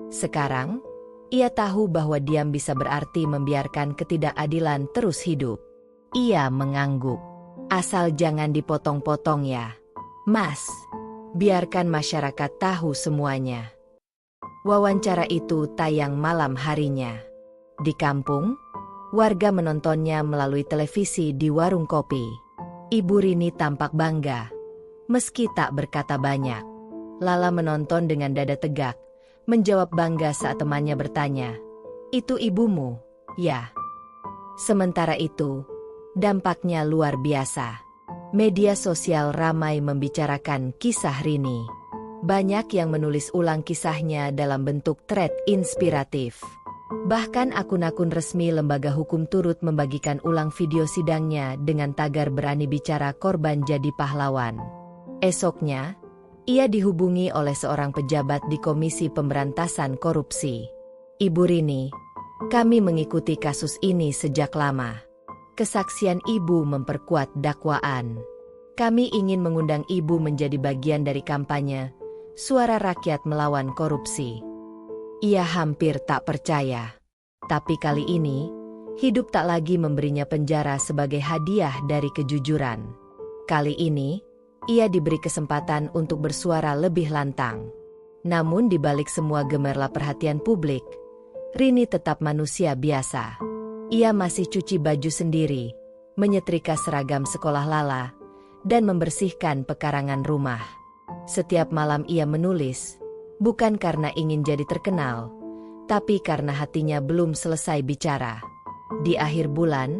Sekarang, ia tahu bahwa diam bisa berarti membiarkan ketidakadilan terus hidup. Ia mengangguk. "Asal jangan dipotong-potong ya, Mas. Biarkan masyarakat tahu semuanya." Wawancara itu tayang malam harinya. Di kampung, warga menontonnya melalui televisi di warung kopi. Ibu Rini tampak bangga, meski tak berkata banyak. Lala menonton dengan dada tegak, menjawab bangga saat temannya bertanya, "Itu ibumu, ya?" Sementara itu, dampaknya luar biasa. Media sosial ramai membicarakan kisah Rini. Banyak yang menulis ulang kisahnya dalam bentuk thread inspiratif. Bahkan akun-akun resmi lembaga hukum turut membagikan ulang video sidangnya dengan tagar "Berani bicara korban jadi pahlawan." Esoknya, ia dihubungi oleh seorang pejabat di Komisi Pemberantasan Korupsi. "Ibu Rini, kami mengikuti kasus ini sejak lama. Kesaksian ibu memperkuat dakwaan. Kami ingin mengundang ibu menjadi bagian dari kampanye Suara Rakyat Melawan Korupsi." Ia hampir tak percaya. Tapi kali ini, hidup tak lagi memberinya penjara sebagai hadiah dari kejujuran. Kali ini, ia diberi kesempatan untuk bersuara lebih lantang. Namun di balik semua gemerlap perhatian publik, Rini tetap manusia biasa. Ia masih cuci baju sendiri, menyetrika seragam sekolah Lala, dan membersihkan pekarangan rumah. Setiap malam ia menulis, bukan karena ingin jadi terkenal, tapi karena hatinya belum selesai bicara. Di akhir bulan,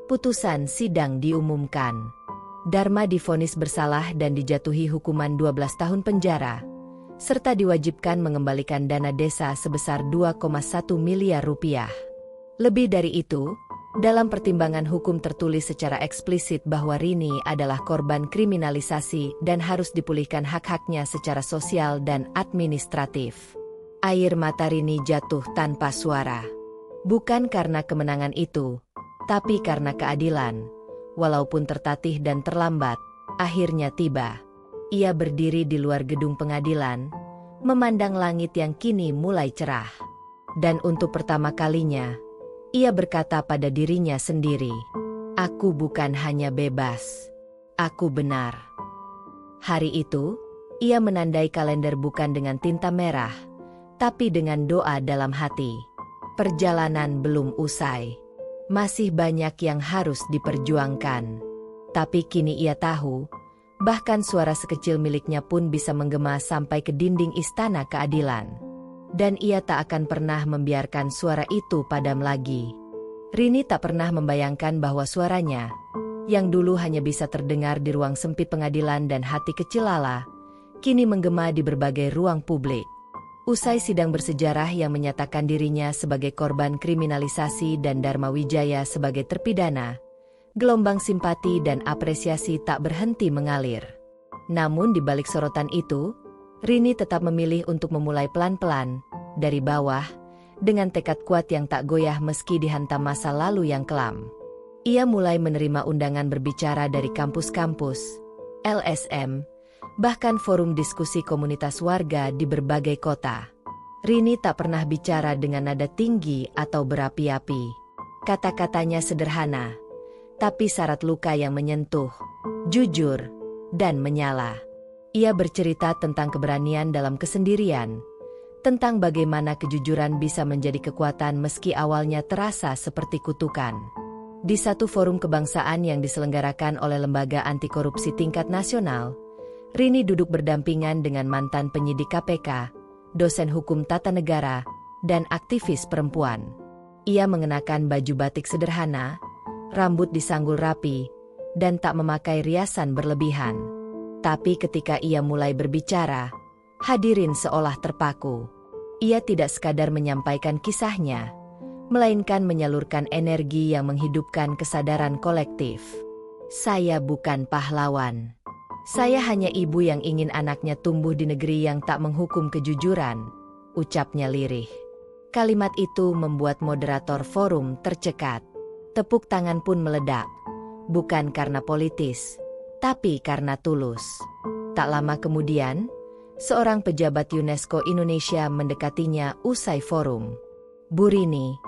putusan sidang diumumkan. Dharma divonis bersalah dan dijatuhi hukuman 12 tahun penjara, serta diwajibkan mengembalikan dana desa sebesar 2,1 miliar rupiah. Lebih dari itu, dalam pertimbangan hukum tertulis secara eksplisit bahwa Rini adalah korban kriminalisasi dan harus dipulihkan hak-haknya secara sosial dan administratif. Air mata Rini jatuh tanpa suara. Bukan karena kemenangan itu, tapi karena keadilan. Walaupun tertatih dan terlambat, akhirnya tiba. Ia berdiri di luar gedung pengadilan, memandang langit yang kini mulai cerah. Dan untuk pertama kalinya, ia berkata pada dirinya sendiri, "Aku bukan hanya bebas, aku benar." Hari itu, ia menandai kalender bukan dengan tinta merah, tapi dengan doa dalam hati. Perjalanan belum usai. Masih banyak yang harus diperjuangkan. Tapi kini ia tahu, bahkan suara sekecil miliknya pun bisa menggema sampai ke dinding istana keadilan. Dan ia tak akan pernah membiarkan suara itu padam lagi. Rini tak pernah membayangkan bahwa suaranya, yang dulu hanya bisa terdengar di ruang sempit pengadilan dan hati kecil Lala, kini menggema di berbagai ruang publik. Usai sidang bersejarah yang menyatakan dirinya sebagai korban kriminalisasi dan Dharma Wijaya sebagai terpidana, gelombang simpati dan apresiasi tak berhenti mengalir. Namun di balik sorotan itu, Rini tetap memilih untuk memulai pelan-pelan, dari bawah, dengan tekad kuat yang tak goyah meski dihantam masa lalu yang kelam. Ia mulai menerima undangan berbicara dari kampus-kampus, LSM, bahkan forum diskusi komunitas warga di berbagai kota. Rini tak pernah bicara dengan nada tinggi atau berapi-api. Kata-katanya sederhana, tapi syarat luka yang menyentuh, jujur, dan menyala. Ia bercerita tentang keberanian dalam kesendirian, tentang bagaimana kejujuran bisa menjadi kekuatan meski awalnya terasa seperti kutukan. Di satu forum kebangsaan yang diselenggarakan oleh Lembaga Anti Korupsi tingkat nasional, Rini duduk berdampingan dengan mantan penyidik KPK, dosen hukum tata negara, dan aktivis perempuan. Ia mengenakan baju batik sederhana, rambut disanggul rapi, dan tak memakai riasan berlebihan. Tapi ketika ia mulai berbicara, hadirin seolah terpaku. Ia tidak sekadar menyampaikan kisahnya, melainkan menyalurkan energi yang menghidupkan kesadaran kolektif. Saya bukan pahlawan. Saya hanya ibu yang ingin anaknya tumbuh di negeri yang tak menghukum kejujuran, ucapnya lirih. Kalimat itu membuat moderator forum tercekat. Tepuk tangan pun meledak. Bukan karena politis, tapi karena tulus. Tak lama kemudian, seorang pejabat UNESCO Indonesia mendekatinya usai forum. Bu Rini,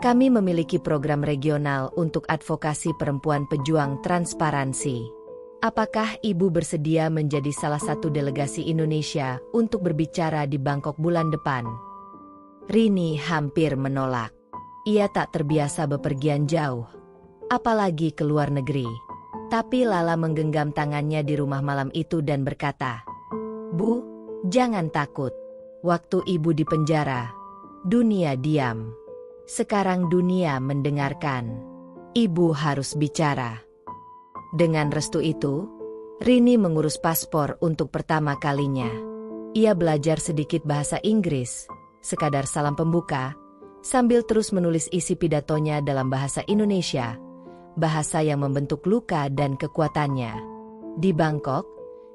kami memiliki program regional untuk advokasi perempuan pejuang transparansi. Apakah Ibu bersedia menjadi salah satu delegasi Indonesia untuk berbicara di Bangkok bulan depan? Rini hampir menolak. Ia tak terbiasa bepergian jauh, apalagi ke luar negeri. Tapi Lala menggenggam tangannya di rumah malam itu dan berkata, "Bu, jangan takut. Waktu Ibu di penjara, dunia diam. Sekarang dunia mendengarkan. Ibu harus bicara." Dengan restu itu, Rini mengurus paspor untuk pertama kalinya. Ia belajar sedikit bahasa Inggris, sekadar salam pembuka, sambil terus menulis isi pidatonya dalam bahasa Indonesia, bahasa yang membentuk luka dan kekuatannya. Di Bangkok,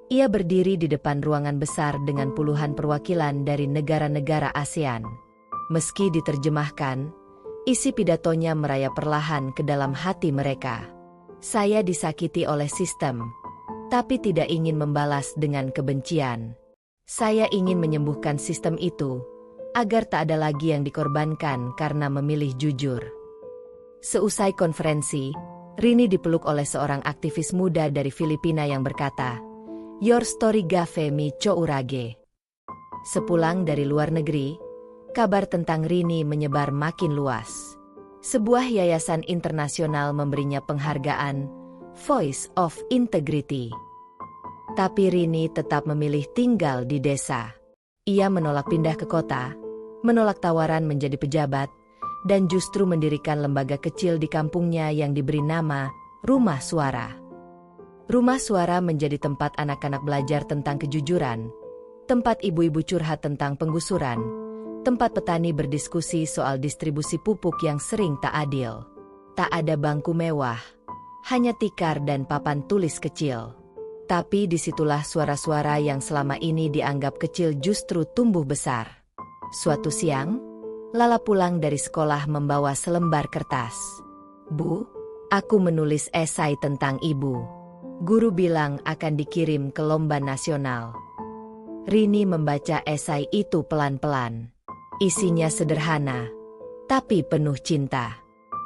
ia berdiri di depan ruangan besar dengan puluhan perwakilan dari negara-negara ASEAN. Meski diterjemahkan, isi pidatonya merayap perlahan ke dalam hati mereka. Saya disakiti oleh sistem, tapi tidak ingin membalas dengan kebencian. Saya ingin menyembuhkan sistem itu, agar tak ada lagi yang dikorbankan karena memilih jujur. Seusai konferensi, Rini dipeluk oleh seorang aktivis muda dari Filipina yang berkata, "Your story gave me courage." Sepulang dari luar negeri, kabar tentang Rini menyebar makin luas. Sebuah yayasan internasional memberinya penghargaan Voice of Integrity. Tapi Rini tetap memilih tinggal di desa. Ia menolak pindah ke kota, menolak tawaran menjadi pejabat, dan justru mendirikan lembaga kecil di kampungnya yang diberi nama Rumah Suara. Rumah Suara menjadi tempat anak-anak belajar tentang kejujuran, tempat ibu-ibu curhat tentang penggusuran, tempat petani berdiskusi soal distribusi pupuk yang sering tak adil. Tak ada bangku mewah, hanya tikar dan papan tulis kecil. Tapi disitulah suara-suara yang selama ini dianggap kecil justru tumbuh besar. Suatu siang, Lala pulang dari sekolah membawa selembar kertas. "Bu, aku menulis esai tentang Ibu. Guru bilang akan dikirim ke lomba nasional." Rini membaca esai itu pelan-pelan. Isinya sederhana, tapi penuh cinta.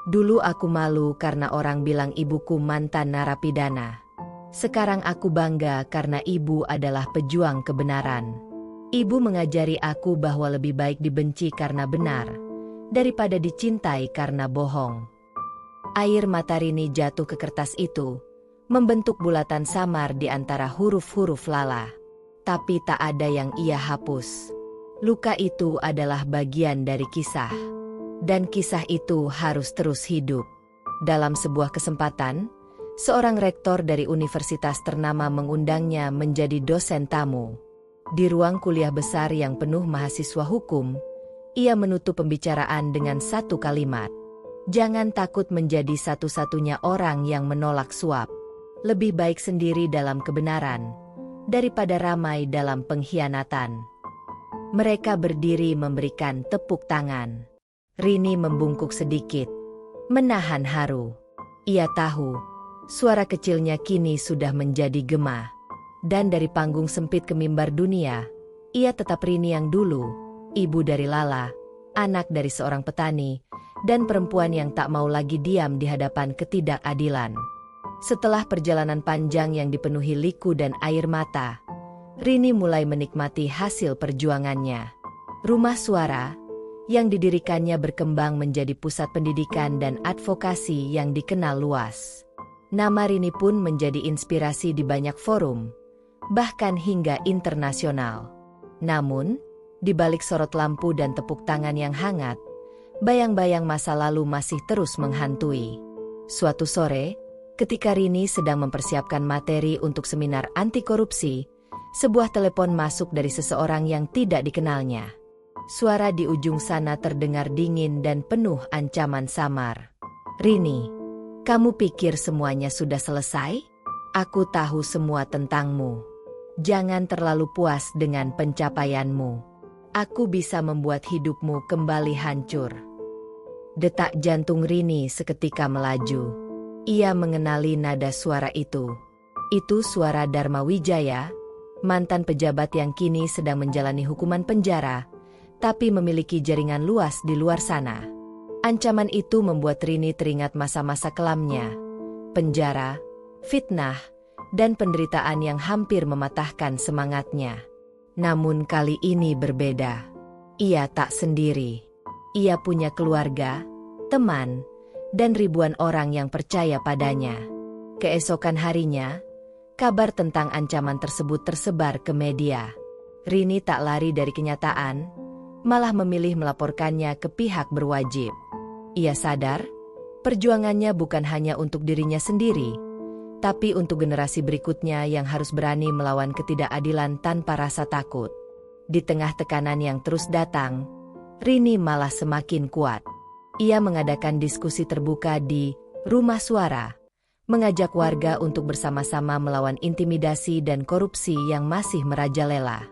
"Dulu aku malu karena orang bilang ibuku mantan narapidana. Sekarang aku bangga karena ibu adalah pejuang kebenaran. Ibu mengajari aku bahwa lebih baik dibenci karena benar, daripada dicintai karena bohong." Air mata Rini jatuh ke kertas itu, membentuk bulatan samar di antara huruf-huruf Lala. Tapi tak ada yang ia hapus. Luka itu adalah bagian dari kisah. Dan kisah itu harus terus hidup. Dalam sebuah kesempatan, seorang rektor dari universitas ternama mengundangnya menjadi dosen tamu. Di ruang kuliah besar yang penuh mahasiswa hukum, ia menutup pembicaraan dengan satu kalimat. Jangan takut menjadi satu-satunya orang yang menolak suap. Lebih baik sendiri dalam kebenaran, daripada ramai dalam pengkhianatan. Mereka berdiri memberikan tepuk tangan. Rini membungkuk sedikit, menahan haru. Ia tahu, suara kecilnya kini sudah menjadi gema. Dan dari panggung sempit ke mimbar dunia, ia tetap Rini yang dulu, ibu dari Lala, anak dari seorang petani, dan perempuan yang tak mau lagi diam di hadapan ketidakadilan. Setelah perjalanan panjang yang dipenuhi liku dan air mata, Rini mulai menikmati hasil perjuangannya. Rumah Suara yang didirikannya berkembang menjadi pusat pendidikan dan advokasi yang dikenal luas. Nama Rini pun menjadi inspirasi di banyak forum, bahkan hingga internasional. Namun, di balik sorot lampu dan tepuk tangan yang hangat, bayang-bayang masa lalu masih terus menghantui. Suatu sore, ketika Rini sedang mempersiapkan materi untuk seminar anti korupsi, sebuah telepon masuk dari seseorang yang tidak dikenalnya. Suara di ujung sana terdengar dingin dan penuh ancaman samar. Rini, kamu pikir semuanya sudah selesai? Aku tahu semua tentangmu. Jangan terlalu puas dengan pencapaianmu. Aku bisa membuat hidupmu kembali hancur. Detak jantung Rini seketika melaju. Ia mengenali nada suara itu. Itu suara Dharma Wijaya, mantan pejabat yang kini sedang menjalani hukuman penjara, tapi memiliki jaringan luas di luar sana. Ancaman itu membuat Rini teringat masa-masa kelamnya, penjara, fitnah, dan penderitaan yang hampir mematahkan semangatnya. Namun kali ini berbeda. Ia tak sendiri. Ia punya keluarga, teman, dan ribuan orang yang percaya padanya. Keesokan harinya, kabar tentang ancaman tersebut tersebar ke media. Rini tak lari dari kenyataan, malah memilih melaporkannya ke pihak berwajib. Ia sadar, perjuangannya bukan hanya untuk dirinya sendiri, tapi untuk generasi berikutnya yang harus berani melawan ketidakadilan tanpa rasa takut. Di tengah tekanan yang terus datang, Rini malah semakin kuat. Ia mengadakan diskusi terbuka di Rumah Suara, mengajak warga untuk bersama-sama melawan intimidasi dan korupsi yang masih merajalela.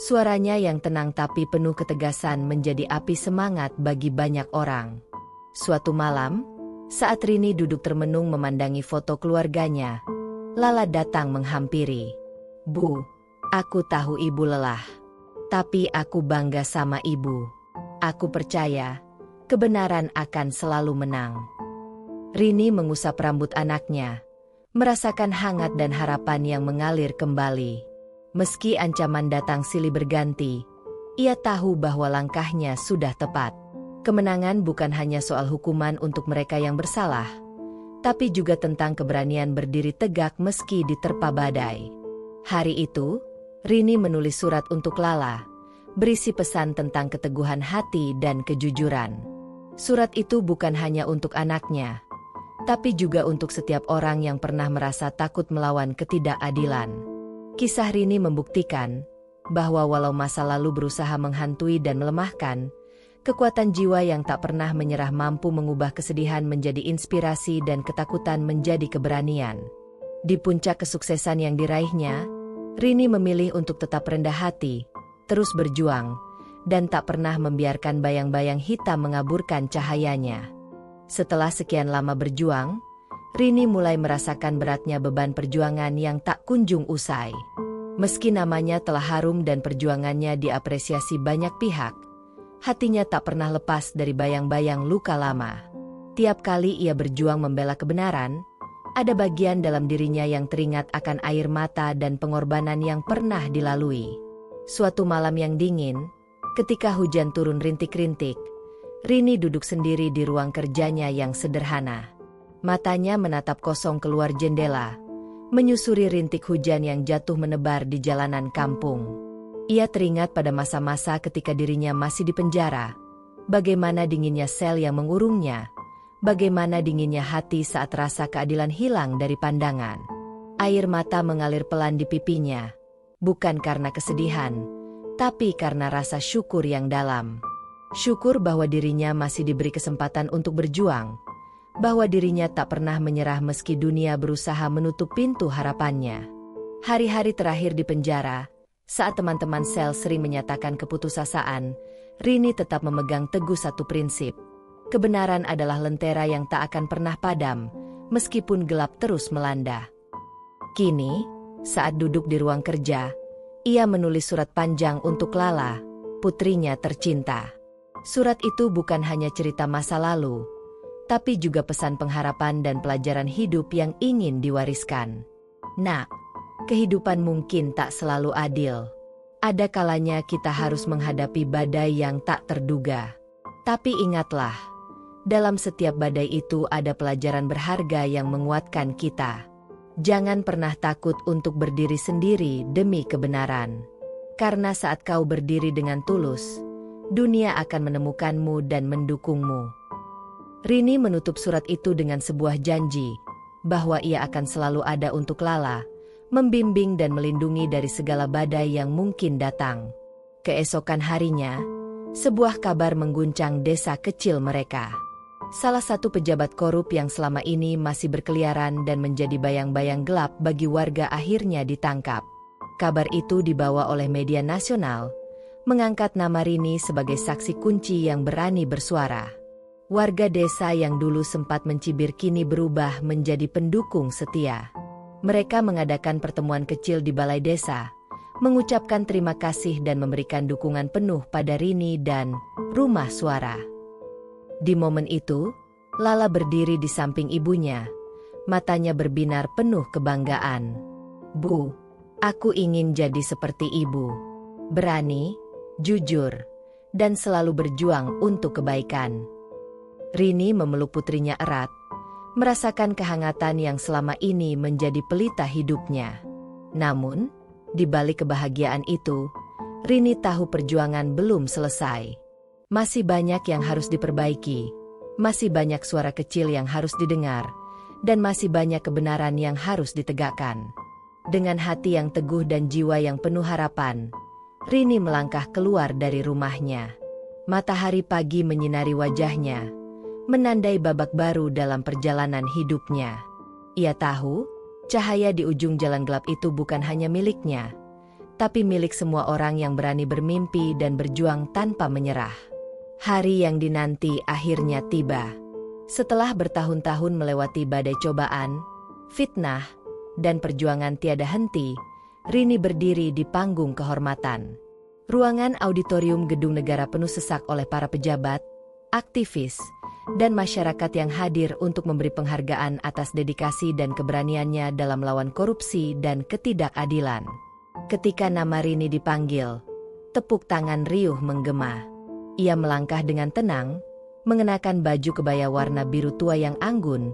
Suaranya yang tenang tapi penuh ketegasan menjadi api semangat bagi banyak orang. Suatu malam, saat Rini duduk termenung memandangi foto keluarganya, Lala datang menghampiri. Bu, aku tahu ibu lelah. Tapi aku bangga sama ibu. Aku percaya, kebenaran akan selalu menang. Rini mengusap rambut anaknya, merasakan hangat dan harapan yang mengalir kembali. Meski ancaman datang silih berganti, ia tahu bahwa langkahnya sudah tepat. Kemenangan bukan hanya soal hukuman untuk mereka yang bersalah, tapi juga tentang keberanian berdiri tegak meski diterpa badai. Hari itu, Rini menulis surat untuk Lala, berisi pesan tentang keteguhan hati dan kejujuran. Surat itu bukan hanya untuk anaknya, tapi juga untuk setiap orang yang pernah merasa takut melawan ketidakadilan. Kisah Rini membuktikan bahwa walau masa lalu berusaha menghantui dan melemahkan, kekuatan jiwa yang tak pernah menyerah mampu mengubah kesedihan menjadi inspirasi dan ketakutan menjadi keberanian. Di puncak kesuksesan yang diraihnya, Rini memilih untuk tetap rendah hati, terus berjuang, dan tak pernah membiarkan bayang-bayang hitam mengaburkan cahayanya. Setelah sekian lama berjuang, Rini mulai merasakan beratnya beban perjuangan yang tak kunjung usai. Meski namanya telah harum dan perjuangannya diapresiasi banyak pihak, hatinya tak pernah lepas dari bayang-bayang luka lama. Tiap kali ia berjuang membela kebenaran, ada bagian dalam dirinya yang teringat akan air mata dan pengorbanan yang pernah dilalui. Suatu malam yang dingin, ketika hujan turun rintik-rintik, Rini duduk sendiri di ruang kerjanya yang sederhana. Matanya menatap kosong keluar jendela, menyusuri rintik hujan yang jatuh menebar di jalanan kampung. Ia teringat pada masa-masa ketika dirinya masih di penjara, bagaimana dinginnya sel yang mengurungnya, Bagaimana dinginnya hati saat rasa keadilan hilang dari pandangan. Air mata mengalir pelan di pipinya, bukan karena kesedihan, tapi karena rasa syukur yang dalam. Syukur bahwa dirinya masih diberi kesempatan untuk berjuang, bahwa dirinya tak pernah menyerah meski dunia berusaha menutup pintu harapannya. Hari-hari terakhir di penjara, saat teman-teman sel sering menyatakan keputusasaan, Rini tetap memegang teguh satu prinsip. Kebenaran adalah lentera yang tak akan pernah padam, meskipun gelap terus melanda. Kini, saat duduk di ruang kerja, ia menulis surat panjang untuk Lala, putrinya tercinta. Surat itu bukan hanya cerita masa lalu, tapi juga pesan pengharapan dan pelajaran hidup yang ingin diwariskan. Nak, kehidupan mungkin tak selalu adil. Ada kalanya kita harus menghadapi badai yang tak terduga. Tapi ingatlah, dalam setiap badai itu ada pelajaran berharga yang menguatkan kita. Jangan pernah takut untuk berdiri sendiri demi kebenaran. Karena saat kau berdiri dengan tulus, dunia akan menemukanmu dan mendukungmu. Rini menutup surat itu dengan sebuah janji, bahwa ia akan selalu ada untuk Lala, membimbing dan melindungi dari segala badai yang mungkin datang. Keesokan harinya, sebuah kabar mengguncang desa kecil mereka. Salah satu pejabat korup yang selama ini masih berkeliaran dan menjadi bayang-bayang gelap bagi warga akhirnya ditangkap. Kabar itu dibawa oleh media nasional, mengangkat nama Rini sebagai saksi kunci yang berani bersuara. Warga desa yang dulu sempat mencibir kini berubah menjadi pendukung setia. Mereka mengadakan pertemuan kecil di balai desa, mengucapkan terima kasih dan memberikan dukungan penuh pada Rini dan Rumah Suara. Di momen itu, Lala berdiri di samping ibunya, matanya berbinar penuh kebanggaan. "Bu, aku ingin jadi seperti ibu. Berani, jujur, dan selalu berjuang untuk kebaikan." Rini memeluk putrinya erat, merasakan kehangatan yang selama ini menjadi pelita hidupnya. Namun, di balik kebahagiaan itu, Rini tahu perjuangan belum selesai. Masih banyak yang harus diperbaiki, masih banyak suara kecil yang harus didengar, dan masih banyak kebenaran yang harus ditegakkan. Dengan hati yang teguh dan jiwa yang penuh harapan, Rini melangkah keluar dari rumahnya. Matahari pagi menyinari wajahnya, menandai babak baru dalam perjalanan hidupnya. Ia tahu, cahaya di ujung jalan gelap itu bukan hanya miliknya, tapi milik semua orang yang berani bermimpi dan berjuang tanpa menyerah. Hari yang dinanti akhirnya tiba. Setelah bertahun-tahun melewati badai cobaan, fitnah, dan perjuangan tiada henti, Rini berdiri di panggung kehormatan. Ruangan auditorium Gedung Negara penuh sesak oleh para pejabat, aktivis, dan masyarakat yang hadir untuk memberi penghargaan atas dedikasi dan keberaniannya dalam melawan korupsi dan ketidakadilan. Ketika nama Rini dipanggil, tepuk tangan riuh menggema. Ia melangkah dengan tenang, mengenakan baju kebaya warna biru tua yang anggun,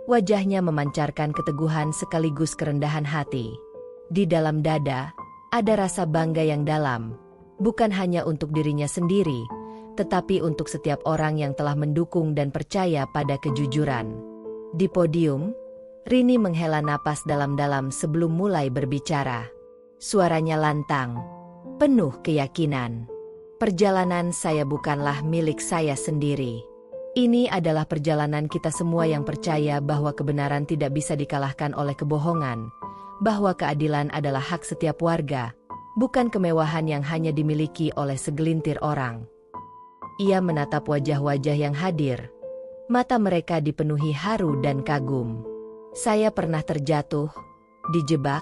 wajahnya memancarkan keteguhan sekaligus kerendahan hati. Di dalam dada, ada rasa bangga yang dalam, bukan hanya untuk dirinya sendiri, tetapi untuk setiap orang yang telah mendukung dan percaya pada kejujuran. Di podium, Rini menghela napas dalam-dalam sebelum mulai berbicara. Suaranya lantang, penuh keyakinan. "Perjalanan saya bukanlah milik saya sendiri. Ini adalah perjalanan kita semua yang percaya bahwa kebenaran tidak bisa dikalahkan oleh kebohongan, bahwa keadilan adalah hak setiap warga, bukan kemewahan yang hanya dimiliki oleh segelintir orang." Ia menatap wajah-wajah yang hadir. Mata mereka dipenuhi haru dan kagum. "Saya pernah terjatuh, dijebak,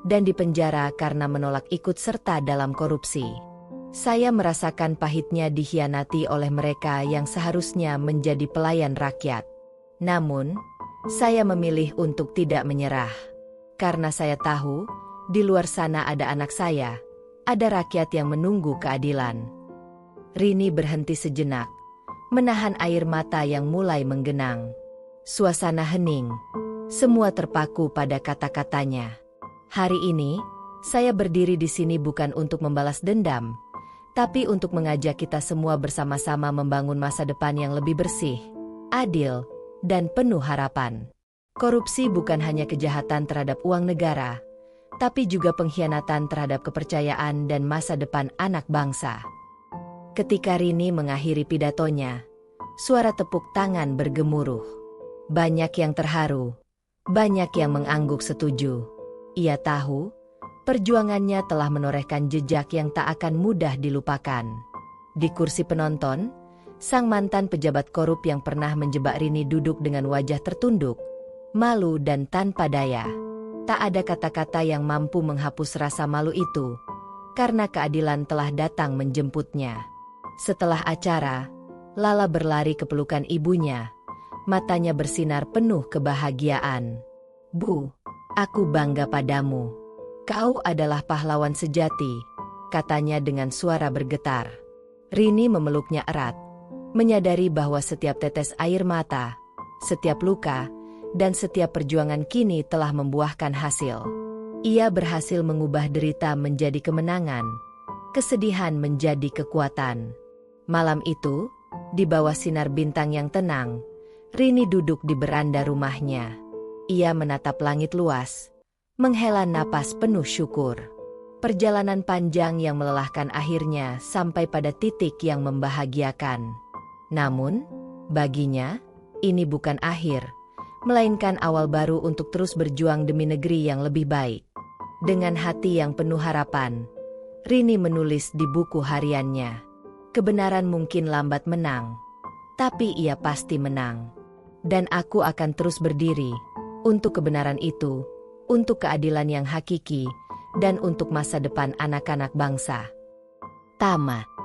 dan dipenjara karena menolak ikut serta dalam korupsi. Saya merasakan pahitnya dikhianati oleh mereka yang seharusnya menjadi pelayan rakyat. Namun, saya memilih untuk tidak menyerah. Karena saya tahu, di luar sana ada anak saya, ada rakyat yang menunggu keadilan." Rini berhenti sejenak, menahan air mata yang mulai menggenang. Suasana hening, semua terpaku pada kata-katanya. "Hari ini, saya berdiri di sini bukan untuk membalas dendam, tapi untuk mengajak kita semua bersama-sama membangun masa depan yang lebih bersih, adil, dan penuh harapan. Korupsi bukan hanya kejahatan terhadap uang negara, tapi juga pengkhianatan terhadap kepercayaan dan masa depan anak bangsa. Ketika Rini mengakhiri pidatonya, suara tepuk tangan bergemuruh. Banyak yang terharu, banyak yang mengangguk setuju. Ia tahu, perjuangannya telah menorehkan jejak yang tak akan mudah dilupakan. Di kursi penonton, sang mantan pejabat korup yang pernah menjebak Rini duduk dengan wajah tertunduk, malu dan tanpa daya. Tak ada kata-kata yang mampu menghapus rasa malu itu, karena keadilan telah datang menjemputnya. Setelah acara, Lala berlari ke pelukan ibunya, matanya bersinar penuh kebahagiaan. "Bu, aku bangga padamu. Kau adalah pahlawan sejati," katanya dengan suara bergetar. Rini memeluknya erat, menyadari bahwa setiap tetes air mata, setiap luka, dan setiap perjuangan kini telah membuahkan hasil. Ia berhasil mengubah derita menjadi kemenangan, kesedihan menjadi kekuatan. Malam itu, di bawah sinar bintang yang tenang, Rini duduk di beranda rumahnya. Ia menatap langit luas, menghela napas penuh syukur. Perjalanan panjang yang melelahkan akhirnya sampai pada titik yang membahagiakan. Namun, baginya, ini bukan akhir, melainkan awal baru untuk terus berjuang demi negeri yang lebih baik. Dengan hati yang penuh harapan, Rini menulis di buku hariannya, "Kebenaran mungkin lambat menang, tapi ia pasti menang. Dan aku akan terus berdiri untuk kebenaran itu, untuk keadilan yang hakiki, dan untuk masa depan anak-anak bangsa." Tamat.